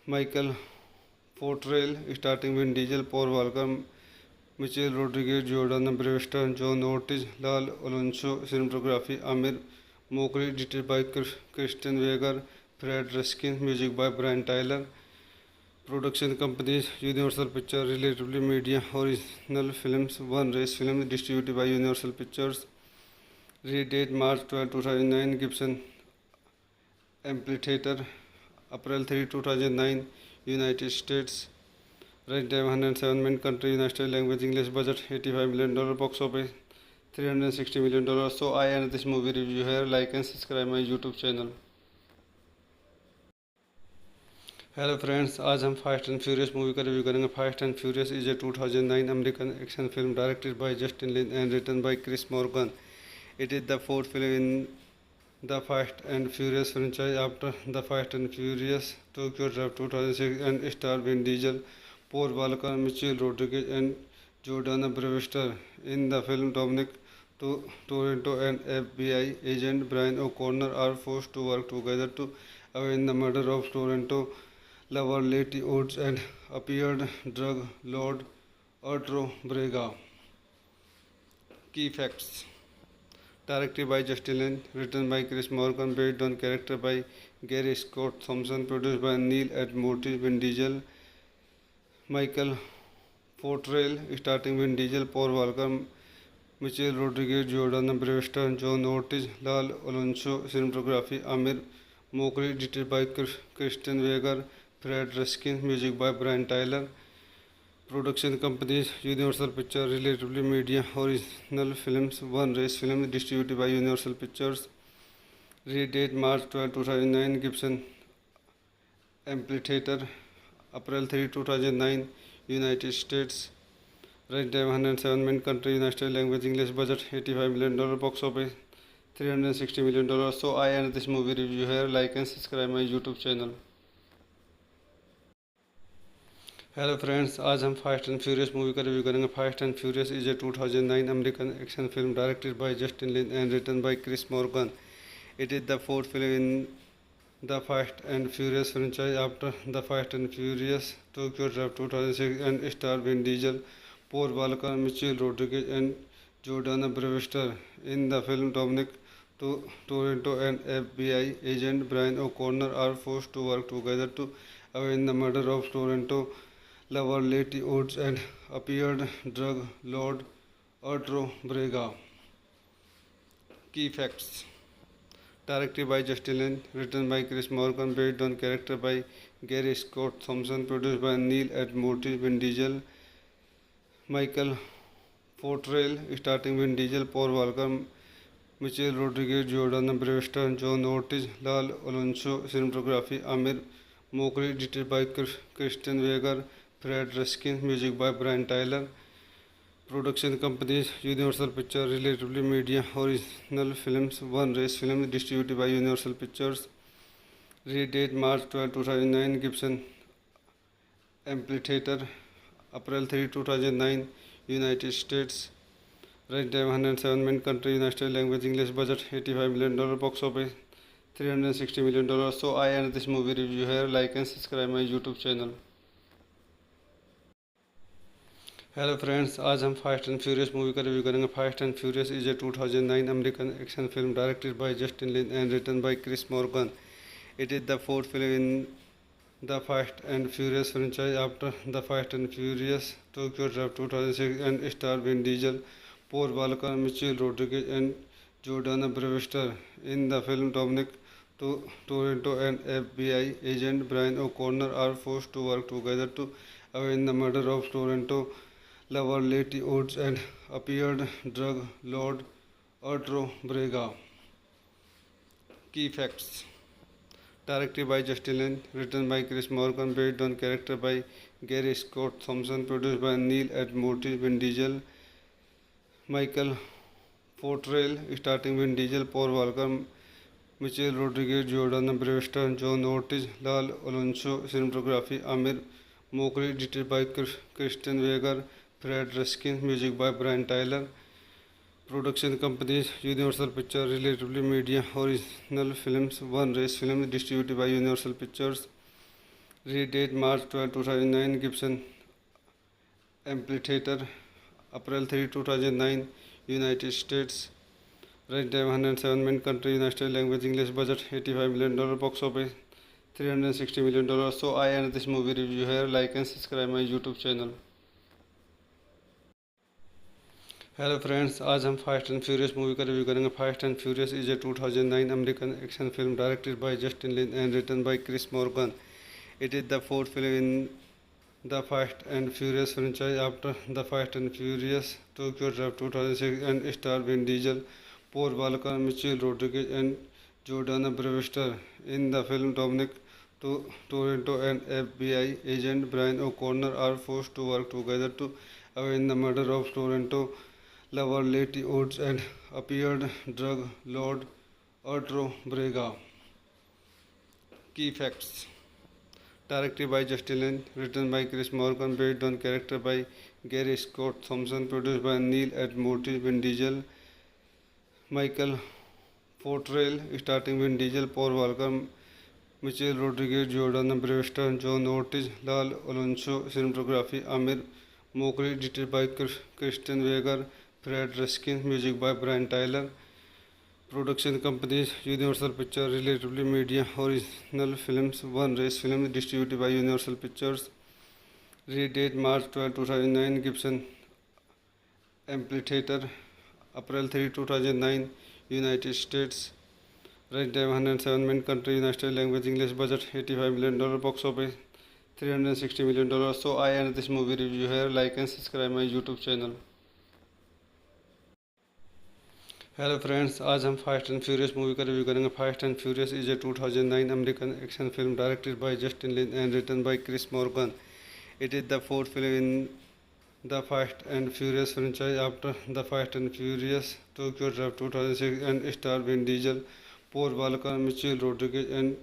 A: Michael Portrayal, starting Vin Diesel, Paul Walker, Michelle Rodriguez, Jordana Brewster, John Ortiz, Lal Alonso, cinematography Amir Mokri, edited by Christian Weger, Fred Ruskin, music by Brian Tyler. Production companies Universal Pictures, Relatively Media, Original Films, One Race Films, distributed by Universal Pictures. Release date March 12, 2009. Gibson Amphitheater, April 3, 2009, United States. Runtime 107 minutes. Country United States. Language English. Budget $85 million. Box office $360 million. So I end this movie review here. Like and subscribe my YouTube channel. Hello friends, आज हम fast and furious movie का review करेंगे। Fast and furious is a 2009 American action film directed by Justin Lin and written by Chris Morgan. It is the fourth film in the fast and Furious franchise after the Fast and Furious Tokyo Drift 2006 and star Vin Diesel, Paul Walker, Michelle Rodriguez and Jordana Brewster. In the film, Dominic Toretto and FBI agent Brian O'Connor are forced to work together to avenge the murder of Toretto lover Letty Oates and appeared drug lord Arturo Brega. Key facts: directed by Justin Lin, written by Chris Morgan, based on character by Gary Scott Thompson, produced by Neil and Mortis, Vin Diesel, Michael Portrayal, starting Vin Diesel, Paul Walker, Michelle Rodriguez, Jordana Brewster, John Ortiz, Lal Alonso, cinematography Amir Mokri, edited by Christian Weger, Fred Ruskin, music by Brian Tyler. Production companies Universal Pictures, Relatively Media, Original Films, One Race Films, distributed by Universal Pictures. Release date March 12, 2009. Gibson Amphitheater, April 3, 2009, United States. Runtime 107 minutes. Country United States. Language English. Budget $85 million. Box office $360 million. So I end this movie review here. Like and subscribe my YouTube channel. Hello friends, आज हम fast and furious movie का review करेंगे। Fast and furious is a 2009 American action film directed by Justin Lin and written by Chris Morgan. It is the fourth film in the fast and Furious franchise after the Fast and Furious Tokyo Drift 2006 and star Vin Diesel, Paul Walker, Michelle Rodriguez and Jordana Brewster. In the film, Dominic Toretto and FBI agent Brian O'Connor are forced to work together to avenge the murder of Toretto lover Letty Oates and appeared drug lord Arturo Brega. Key facts: directed by Justin Lin, written by Chris Morgan, based on character by Gary Scott Thompson, produced by Neil and Mortis, Vin Diesel, Michael Portrayal, starting Vin Diesel, Paul Walker, Michelle Rodriguez, Jordana Brewster, John Ortiz, Lal Alonso, cinematography Amir Mokri, edited by Christian Weger, Fred Ruskin, music by Brian Tyler. Production companies Universal Pictures, Relatively Media, Original Films, One Race Films, distributed by Universal Pictures. Redate March 12, 2009. Gibson Amphitheater. April 3, 2009. United States. Runtime 107 minute. Country United States. Language English. Budget $85 million. Box office $360 million. So I end this movie review here. Like and subscribe my YouTube channel. Hello friends, आज हम fast and furious movie का review करेंगे। Fast and furious is a 2009 American action film directed by Justin Lin and written by Chris Morgan. It is the fourth film in the fast and Furious franchise after the Fast and Furious Tokyo Drift 2006 and star Vin Diesel, Paul Walker, Michelle Rodriguez and Jordana Brewster. In the film, Dominic Toretto and FBI agent Brian O'Connor are forced to work together to avenge the murder of Toretto lover Letty Oates and appeared drug lord Arturo Brega. Key facts: directed by Justin Lin, written by Chris Morgan, based on character by Gary Scott Thompson, produced by Neil and Morty, Vin Diesel, Michael Fortrell, starting Vin Diesel, Paul Walker, Michelle Rodriguez, Jordana Brewster, John Ortiz, Lal Alonso. Cinematography Amir Mokri, edited by Kristen Weger, Fred Ruskin, music by Brian Tyler. Production companies: Universal Pictures, Relatively Media, Original Films, One Race Films, distributed by Universal Pictures. Redate March 12, 2009. Gibson Amphitheater. April 3, 2009. United States. Runtime 107 minute. Country United States. Language English. Budget $85 million. Box office $360 million. So I end this movie review here. Like and subscribe my YouTube channel. Hello friends, आज हम fast and furious movie का review करेंगे। Fast and furious is a 2009 American action film directed by Justin Lin and written by Chris Morgan. It is the fourth film in the fast and Furious franchise after the Fast and Furious Tokyo Drift 2006 and star Vin Diesel, Paul Walker, Michelle Rodriguez and Jordana Brewster. In the film, Dominic Toretto and FBI agent Brian O'Connor are forced to work together to avenge the murder of Toretto lover Letty Oates and appeared drug lord Arturo Brega. Key facts: directed by Justin Lin, written by Chris Morgan, based on character by Gary Scott Thompson, produced by Neil and Morty, Vin Diesel, Michael Fortrell, starting Vin Diesel, Paul Walker, Michelle Rodriguez, Jordana Brewster, John Ortiz, Lal Alonso. Cinematography Amir Mokri, edited by Kristen Weger, Fred Ruskin, music by Brian Tyler. Production companies: Universal Pictures, Relatively Media, Original Films, One Race Films, distributed by Universal Pictures. Redate March 12, 2009. Gibson Amphitheater. April 3, 2009. United States. Runtime 107 minute. Country United States. Language English. Budget $85 million. Box office $360 million. So I end this movie review here. Like and subscribe my YouTube channel. Hello friends, आज हम fast and furious movie का review करेंगे। Fast and furious is a 2009 American action film directed by Justin Lin and written by Chris Morgan. It is the fourth film in the fast and Furious franchise after the Fast and Furious Tokyo Drift 2006 and star Vin Diesel, Paul Walker, Michelle Rodriguez and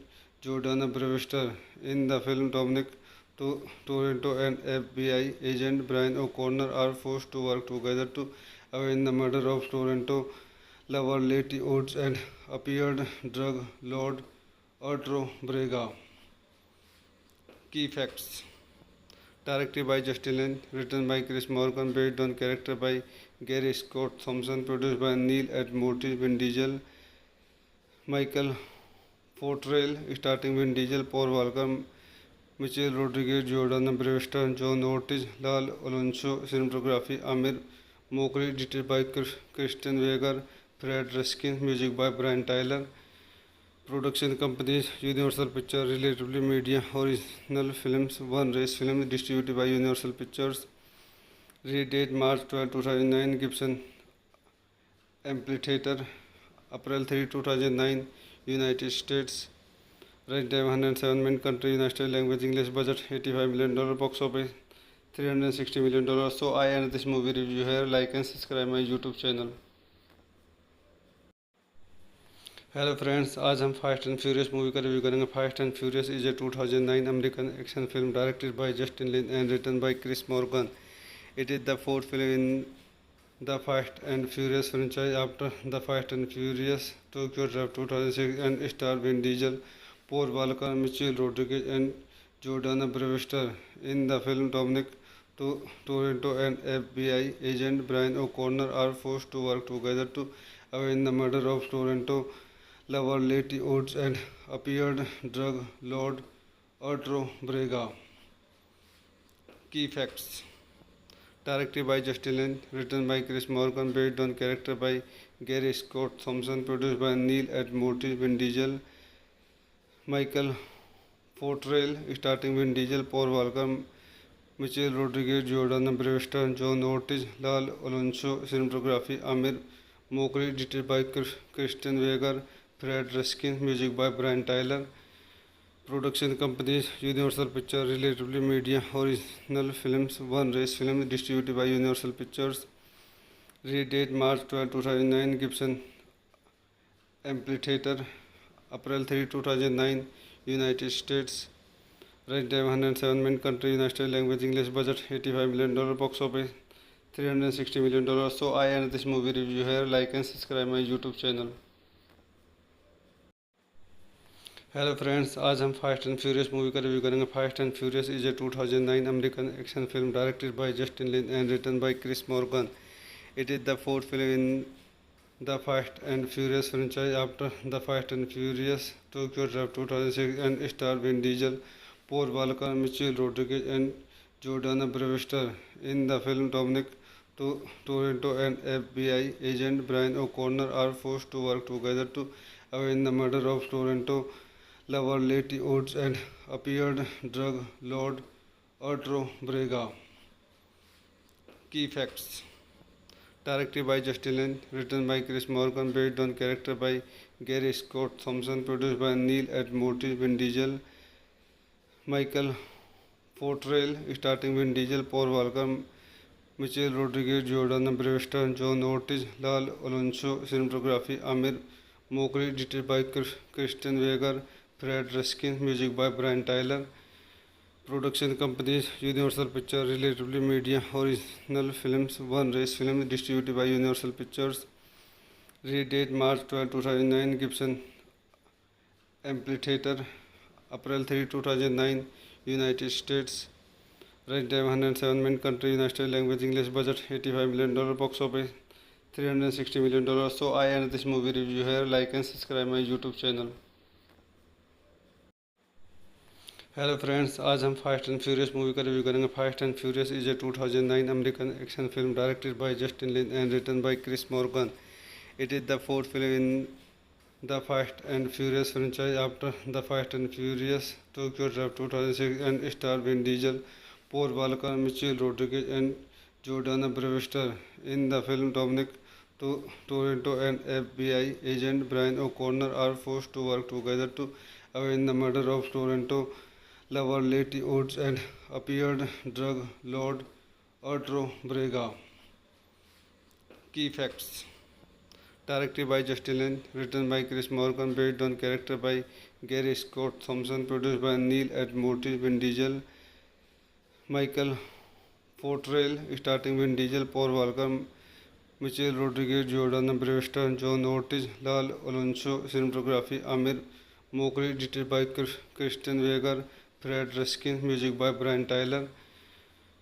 A: Jordana Brewster. In the film, Dominic Toretto and FBI agent Brian O'Connor are forced to work together to avenge the murder of Toretto lover Letty Oates and appeared drug lord Arturo Brega. Key facts: directed by Justin Lin, written by Chris Morgan, based on character by Gary Scott Thompson, produced by Neil and Morty, Vin Diesel, Michael Fortrell, starting Vin Diesel, Paul Walker, Michelle Rodriguez, Jordana Brewster, John Ortiz, Lal Alonso. Cinematography Amir Mokri, edited by Kristen Weger, Fred Ruskin, music by Brian Tyler. Production companies: Universal Pictures, Relatively Media, Original Films, One Race Films, distributed by Universal Pictures. Redate March 12, 2009. Gibson Amphitheater. April 3, 2009. United States. Runtime 107 minute. Country United States. Language English. Budget $85 million. Box office $360 million. So I end this movie review here. Like and subscribe my YouTube channel. Hello friends, आज हम fast and furious movie का review करेंगे। Fast and furious is a 2009 American action film directed by Justin Lin and written by Chris Morgan. It is the fourth film in the Fast and Furious franchise after The Fast and Furious Tokyo Drift 2006 and star Vin Diesel, Paul Walker, Michelle Rodriguez and Jordana Brewster. In the film, Dominic Toretto and FBI agent Brian O'Connor are forced to work together to avenge the murder of Toretto lover Letty Oates and appeared drug lord Arturo Brega. Key facts: directed by Justin Lin, written by Chris Morgan, based on character by Gary Scott Thompson, produced by Neil and Morty, Vin Diesel, Michael Fortrell, starting Vin Diesel, Paul Walker, Michelle Rodriguez, Jordan Brewster, John Ortiz, Lal Alonso, cinematography Amir Mokri, edited by Christian Weger, Fred Ruskin, music by Brian Tyler. Production companies: Universal Pictures, Relatively Media, Original Films, One Race Films, distributed by Universal Pictures. Release date March 12, 2009. Gibson Amphitheater, April 3, 2009. United States. Runtime 107 minutes. Country United States. Language English. Budget $85 million. Box office $360 million. So I end this movie review here. Like and subscribe my YouTube channel. Hello friends, आज हम fast and furious movie का review करेंगे। Fast and furious is a 2009 American action film directed by Justin Lin and written by Chris Morgan. It is the fourth film in the fast and furious franchise after the fast and furious Tokyo draft 2006 and star Vin Diesel, Paul Walker, Michelle Rodriguez and Jordana Brewster. In the film, Dominic Toretto and FBI agent Brian O'Connor are forced to work together to avenge the murder of Toretto lover Letty Oates and appeared drug lord Arturo Brega. Key facts: directed by Justin Lin, written by Chris Morgan, based on character by Gary Scott Thompson, produced by Neil and Morty, Vin Diesel, Michael Fortrell, starting Vin Diesel, Paul Walker, Michelle Rodriguez, Jordan Brewster, John Ortiz, Lal Alonso, cinematography Amir Mokri, edited by Christian Weger, Fred Ruskin, music by Brian Tyler. Production companies: Universal Pictures, Relatively Media, Original Films, One Race Films, distributed by Universal Pictures. Release date March 12, 2009. Gibson Amphitheater, April 3, 2009. United States. Runtime 107 minutes. Country United States. Language English. Budget $85 million. Box office $360 million. So I end this movie review here. Like and subscribe my YouTube channel. Hello friends, आज हम fast and furious movie का review करेंगे। Fast and furious is a 2009 American action film directed by Justin Lin and written by Chris Morgan. It is the fourth film in the fast and furious franchise after the fast and furious Tokyo draft 2006 and star Vin Diesel, Paul Walker, Michelle Rodriguez and Jordana Brewster. In the film, Dominic Toretto and FBI agent Brian O'Connor are forced to work together to avenge the murder of Toretto lover Letty Oates and appeared drug lord Arturo Brega. Key facts: directed by Justin Lin, written by Chris Morgan, based on character by Gary Scott Thompson, produced by Neil and Morty, Vin Diesel, Michael Fortrell, starting Vin Diesel, Paul Walker, Michelle Rodriguez, Jordan Brewster, John Ortiz, Lal Alonso, cinematography Amir Mokri, edited by Christian Weger, Fred Ruskin, music by Brian Tyler.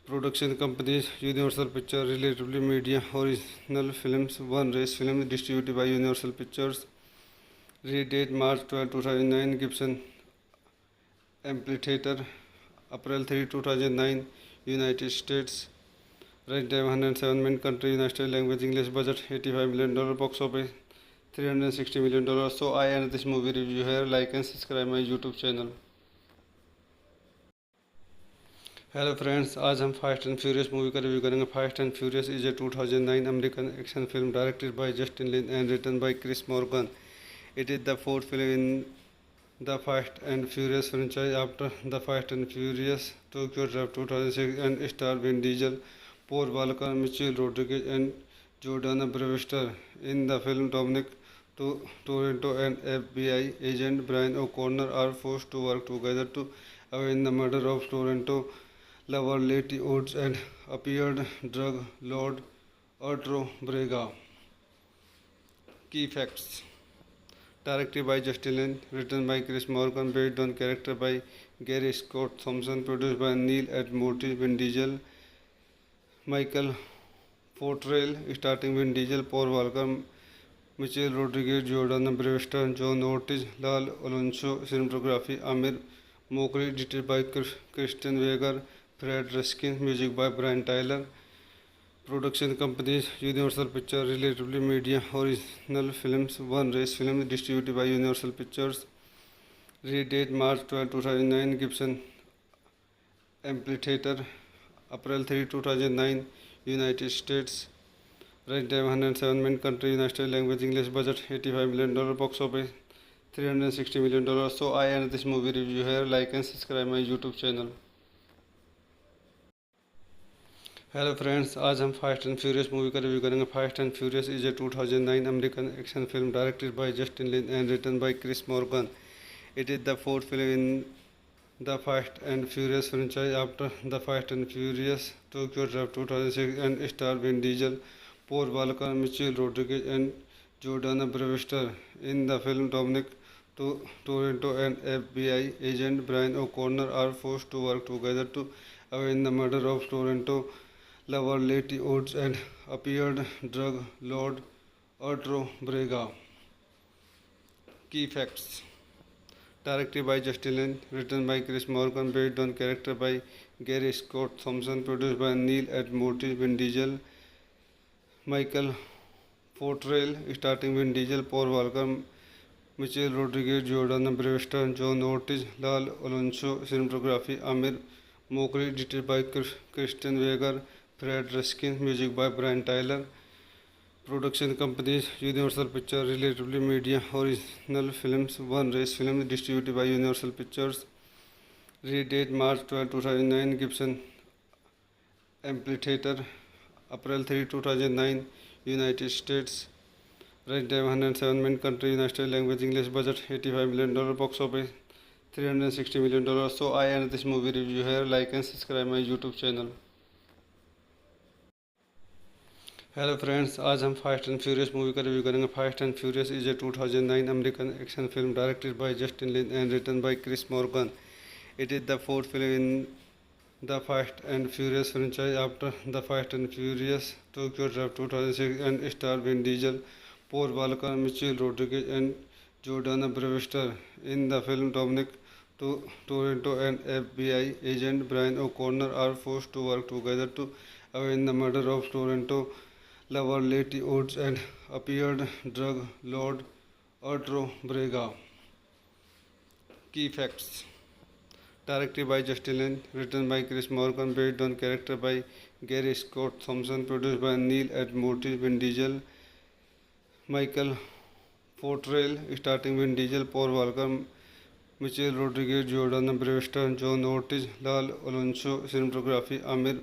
A: Production companies: Universal Pictures, Relatively Media, Original Films, One Race Films, distributed by Universal Pictures. Release date March 12, 2009. Gibson Amphitheater, April 3, 2009. United States. Runtime 107 minutes. Country United States. Language English. Budget $85 million. Box office $360 million. So I end this movie review here. Like and subscribe my YouTube channel. Hello friends, आज हम fast and furious movie का review करेंगे। Fast and furious is a 2009 American action film directed by Justin Lin and written by Chris Morgan. It is the fourth film in the fast and furious franchise after the fast and furious Tokyo draft 2006 and star Vin Diesel, Paul Walker, Michelle Rodriguez and Jordana Brewster. In the film, Dominic Toronto and FBI agent Brian O'Connor are forced to work together to avenge the murder of Toronto lover Letty Woods and appeared drug lord Arturo Brega. Key facts: directed by Justin Lin, written by Chris Morgan, based on character by Gary Scott Thompson, produced by Neil Ed Morty, Vin Diesel, Michael Fortrell, starting Vin Diesel, Paul Walker, Michelle Rodriguez, Jordan Brewster, John Ortiz, Lal Alonso, cinematography Amir Mokri, edited by Christian Weger, Fred Ruskin, music by Brian Tyler. Production companies Universal Pictures, Relatively Media, Original Films, One Race Films, distributed by Universal Pictures. Release date March 12, 2009. Gibson Amphitheater, April 3, 2009. United States. Runtime 107 minutes. Country United States. Language English. Budget $85 million. Box office $360 million. So I end this movie review here. Like and subscribe my YouTube channel. Hello friends, आज हम fast and furious movie का review करेंगे। Fast and furious is a 2009 American action film directed by Justin Lin and written by Chris Morgan. It is the fourth film in the fast and furious franchise after the fast and furious Tokyo draft 2006 and star Vin Diesel, Paul Walker, Michelle Rodriguez and Jordana Brewster. In the film Dominic Toretto and FBI agent Brian O'Connor are forced to work together to avenge the murder of Toronto lover Letty Woods and appeared drug lord Arturo Brega. Key facts: directed by Justin Lin, written by Chris Morgan, based on character by Gary Scott Thompson, produced by Neil Ed Morty, Vin Diesel, Michael Fortrell, starting Vin Diesel, Paul Walker, Michelle Rodriguez, Jordan Brewster, John Ortiz, Lal Alonso, cinematography Amir Mokri, edited by Christian Weger, Fred Ruskin, music by Brian Tyler. Production companies Universal Pictures, Relatively Media, Original Films, One Race Films, distributed by Universal Pictures. Release date March 12, 2009. Gibson Amphitheater, April 3, 2009. United States. Runtime 107 minutes. Country United States. Language English. Budget $85 million. Box office $360 million. So I end this movie review here. Like and subscribe my YouTube channel. Hello friends, आज हम fast and furious movie का review करेंगे। Fast and furious is a 2009 American action film directed by Justin Lin and written by Chris Morgan. It is the fourth film in the fast and furious franchise after the fast and furious Tokyo draft 2006 and star Vin Diesel, Paul Walker, Michelle Rodriguez and Jordana Brewster. In the film Dominic Toretto and FBI agent Brian O'Connor are forced to work together to avenge the murder of Toronto lover Letty Woods and appeared drug lord Arturo Brega. Key facts: directed by Justin Lin, written by Chris Morgan, based on character by Gary Scott Thompson, produced by Neil Ed Morty, Vin Diesel, Michael Fortrell, starting Vin Diesel, Paul Walker, Michelle Rodriguez, Jordan Brewster, John Ortiz, Lal Alonso, cinematography Amir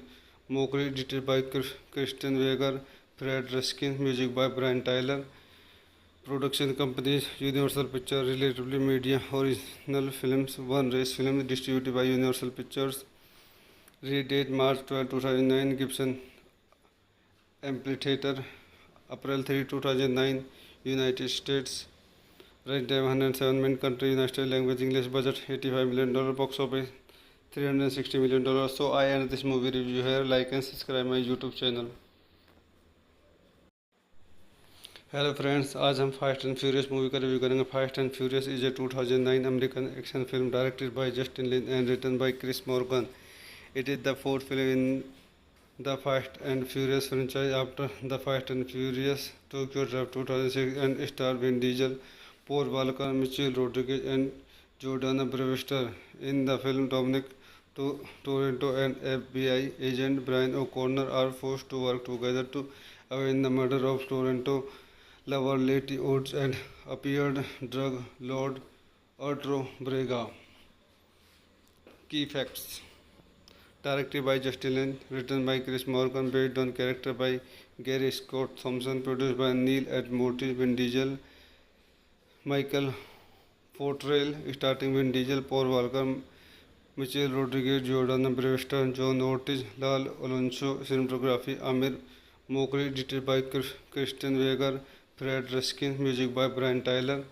A: Mokri, edited by Christian Weger, Fred Ruskin, music by Brian Tyler. Production companies Universal Pictures, Relatively Media, Original Films, One Race Films, distributed by Universal Pictures. Release date March 12, 2009. Michael Fortrell, starting Vin Diesel, Paul Walker, Michelle Rodriguez, Jordan Brewster, John Ortiz, Lal Alonso, cinematography Amir Mokri, edited by Christian Weger, Fred Ruskin, music by Brian Tyler. Production companies Universal Pictures, Relatively Media, Original Films, One Race Films, distributed by Universal Pictures. Release date March 12, 2009. Gibson Amphitheater, April 3, 2009. United States. Runtime 107 minutes. Country United States. Language English. Budget $85 million. Box office $360 million. So I end this movie review here. Like and subscribe my YouTube channel. Hello friends, आज हम fast and furious movie का review करेंगे। Fast and furious is a 2009 American action film directed by Justin Lin and written by Chris Morgan. It is the fourth film in the fast and furious franchise after the fast and furious Tokyo draft 2006 and star Vin Diesel, Paul Walker, Michelle Rodriguez and Jordana Brewster. In the film Dominic Toretto and FBI agent Brian O'Connor are forced to work together to avenge the murder of Toronto lover Letty Woods and appeared drug lord Arturo Brega. Key facts: directed by Justin Lin, written by Chris Morgan, based on character by Gary Scott Thompson, produced by Neil Ed Morty, Vin Diesel, Michael Portrayal, starting Vin Diesel, Paul Walker, Michelle Rodriguez, Jordana Brewster, John Ortiz, Lal Alonso, cinematography Amir Mokri, edited by Christian Weger, Fred Ruskin, music by Brian Tyler.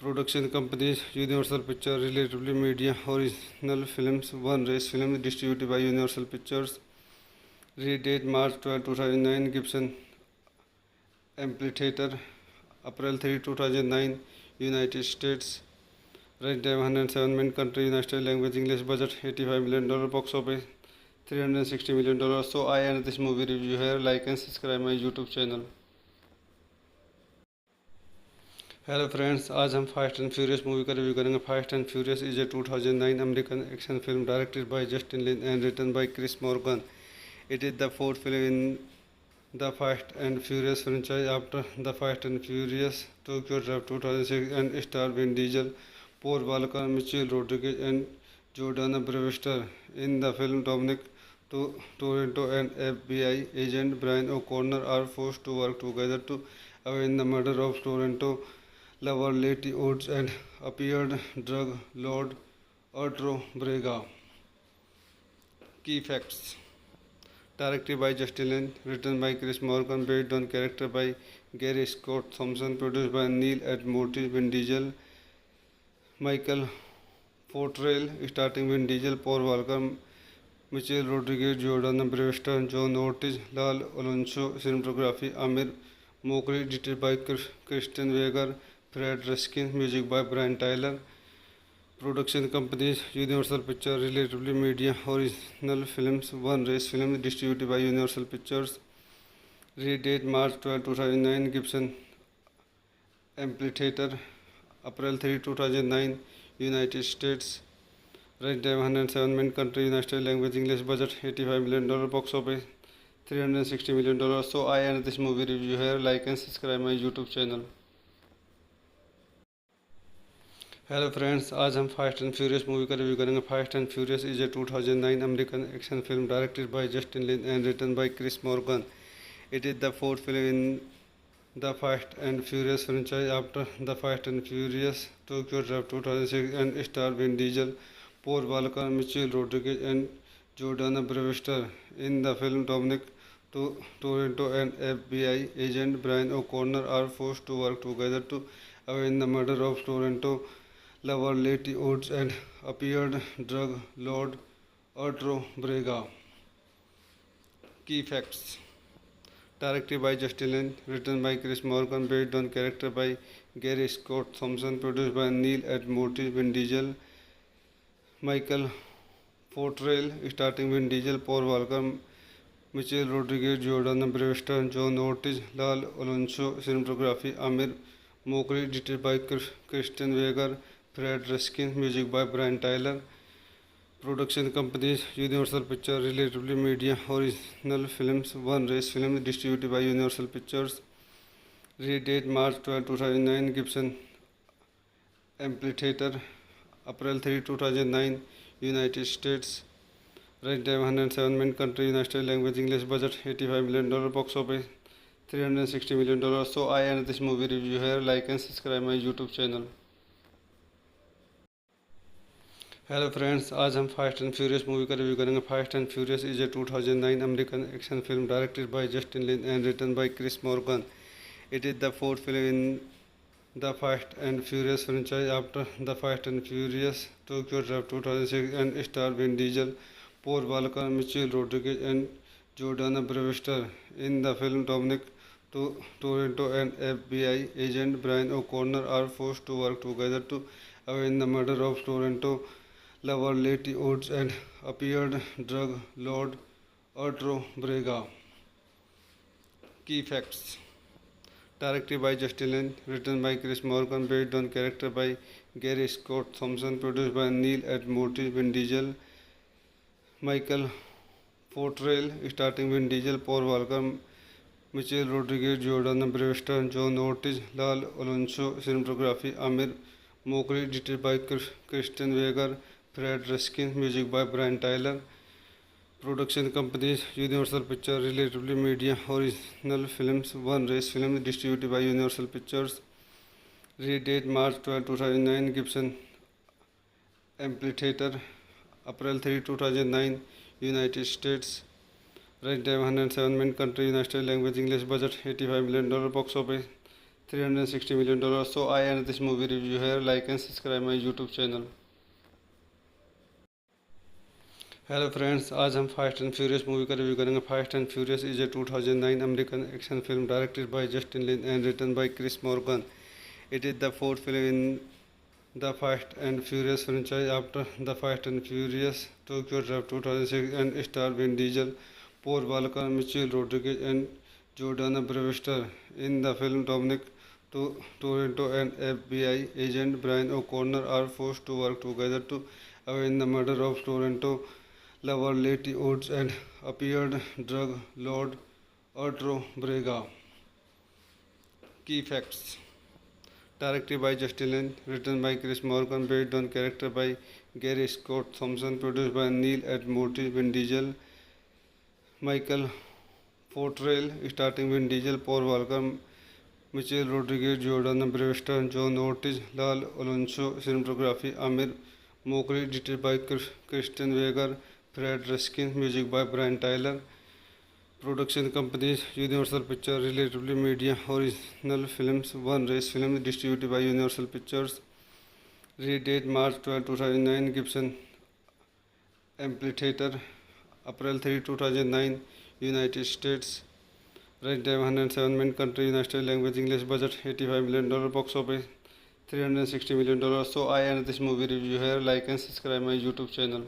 A: Production companies Universal Pictures, Relatively Media, Original Films, One Race Films, distributed by Universal Pictures. Release date March 12, 2009. Gibson Amphitheater, April 3, 2009. United States. Runtime 107 minutes. Country United States. Language English. Budget $85 million. Box office $360 million. So I end this movie review here. Like and subscribe my YouTube channel. Hello friends, आज हम fast and furious movie का review करेंगे। Fast and furious is a 2009 American action film directed by Justin Lin and written by Chris Morgan. It is the fourth film in the fast and Furious franchise after the Fast and Furious Tokyo Drift 2006 and star Vin Diesel, Paul Walker, Michelle Rodriguez and Jordana Brewster. In the film, Dominic Toretto and FBI agent Brian O'Connor are forced to work together to avenge the murder of Toretto lover Letty Woods and appeared drug lord Arturo Brega. Key facts: directed by Justin Lin, written by Chris Morgan, based on character by Gary Scott Thompson, produced by Neil and Morty, Vin Diesel, Michael Portrayal, starting Vin Diesel, Paul Walker, Michelle Rodriguez, Jordana Brewster, John Ortiz, Lal Alonso, cinematography Amir Mokri, edited by Christian Weger, Fred Ruskin, music by Brian Tyler. Production companies Universal Pictures, Relatively Media, Original Films, One Race Films, distributed by Universal Pictures. Release date March 12, 2009. Gibson Amphitheater, April 3, 2009. United States. Runtime 107 minutes. Country United States. Language English. Budget $85 million. Box office $360 million. So I end this movie review here. Like and subscribe my YouTube channel. Hello friends, आज हम fast and furious movie का review करेंगे। Fast and furious is a 2009 American action film directed by Justin Lin and written by Chris Morgan. It is the fourth film in the fast and Furious franchise after the Fast and Furious Tokyo Drift 2006 and star Vin Diesel, Paul Walker, Michelle Rodriguez and Jordana Brewster. In the film, Dominic Toretto and FBI agent Brian O'Connor are forced to work together to avenge the murder of Toretto lover Letty Woods and appeared drug lord Arturo Brega. Key facts: directed by Justin Lin, written by Chris Morgan, based on character by Gary Scott Thompson, produced by Neil and Morty, Vin Diesel, Michael Portrayal, starting Vin Diesel, Paul Walker, Michelle Rodriguez, Jordana Brewster, John Ortiz, Lal Alonso, cinematography Amir Mokri, edited by Christian Weger, Fred Ruskin, music by Brian Tyler. Production companies Universal Pictures, Relatively Media, Original Films, One Race Films, distributed by Universal Pictures. Release date March 12, 2009. Gibson Amphitheater, April 3, 2009. United States. Runtime 107 minutes. Country United States. Language English. Budget $85 million. Box office $360 million. So I end this movie review here. Like and subscribe my YouTube channel. Hello friends, आज हम fast and furious movie का review करेंगे। Fast and furious is a 2009 American action film directed by Justin Lin and written by Chris Morgan. It is the fourth film in the fast and Furious franchise after the Fast and Furious Tokyo Drift 2006 and star Vin Diesel, Paul Walker, Michelle Rodriguez and Jordana Brewster. In the film, Dominic Toretto and FBI agent Brian O'Connor are forced to work together to avenge the murder of Toretto lover Letty Woods and appeared drug lord Arturo Brega. Key facts: directed by Justin Lin, written by Chris Morgan, based on character by Gary Scott Thompson, produced by Neil and Morty, Vin Diesel, Michael Portrayal, starting Vin Diesel, Paul Walker, Michelle Rodriguez, Jordana Brewster, John Ortiz, Lal Alonso, cinematography Amir Mokri, edited by Christian Weger, Fred Ruskin, music by Brian Tyler. Production companies Universal Pictures, Relatively Media, Original Films, One Race Films, distributed by Universal Pictures. Redate March 12, 2009. Gibson Amphitheater. April 3, 2009. United States. Runtime 107 minutes. Country United States. Language English. Budget $85 million. Box office $360 million. So I end this movie review here. Like and subscribe my YouTube channel. Hello friends, आज हम fast and furious movie का review करेंगे। Fast and furious is a 2009 American action film directed by Justin Lin and written by Chris Morgan. It is the fourth film in the Fast and Furious franchise after the Fast and Furious Tokyo Drift 2006 and star Vin Diesel, Paul Walker, Michelle Rodriguez and Jordana Brewster. In the film, Dominic Toretto and FBI agent Brian O'Connor are forced to work together to avenge the murder of Toretto lover Letty Woods and appeared drug lord Arturo Brega. Key facts. Directed by Justin Lin, written by Chris Morgan, based on character by Gary Scott Thompson, produced by Neil and Morty, Vin Diesel, Michael Fortrell, starting Vin Diesel, Paul Walker, Michelle Rodriguez, Jordana Brewster, John Ortiz, Lal Alonso, cinematography Amir Mokri, edited by Kristen Weger, Fred Ruskin, music by Brian Tyler. Production companies Universal Pictures, Relatively Media, Original Films, One Race Films, distributed by Universal Pictures. Redate March 12, 2009. Gibson Amphitheater. April 3, 2009. United States. Runtime 107 minutes. Country United States. Language English. Budget $85 million. Box office $360 million. So I end this movie review here. Like and subscribe my YouTube channel.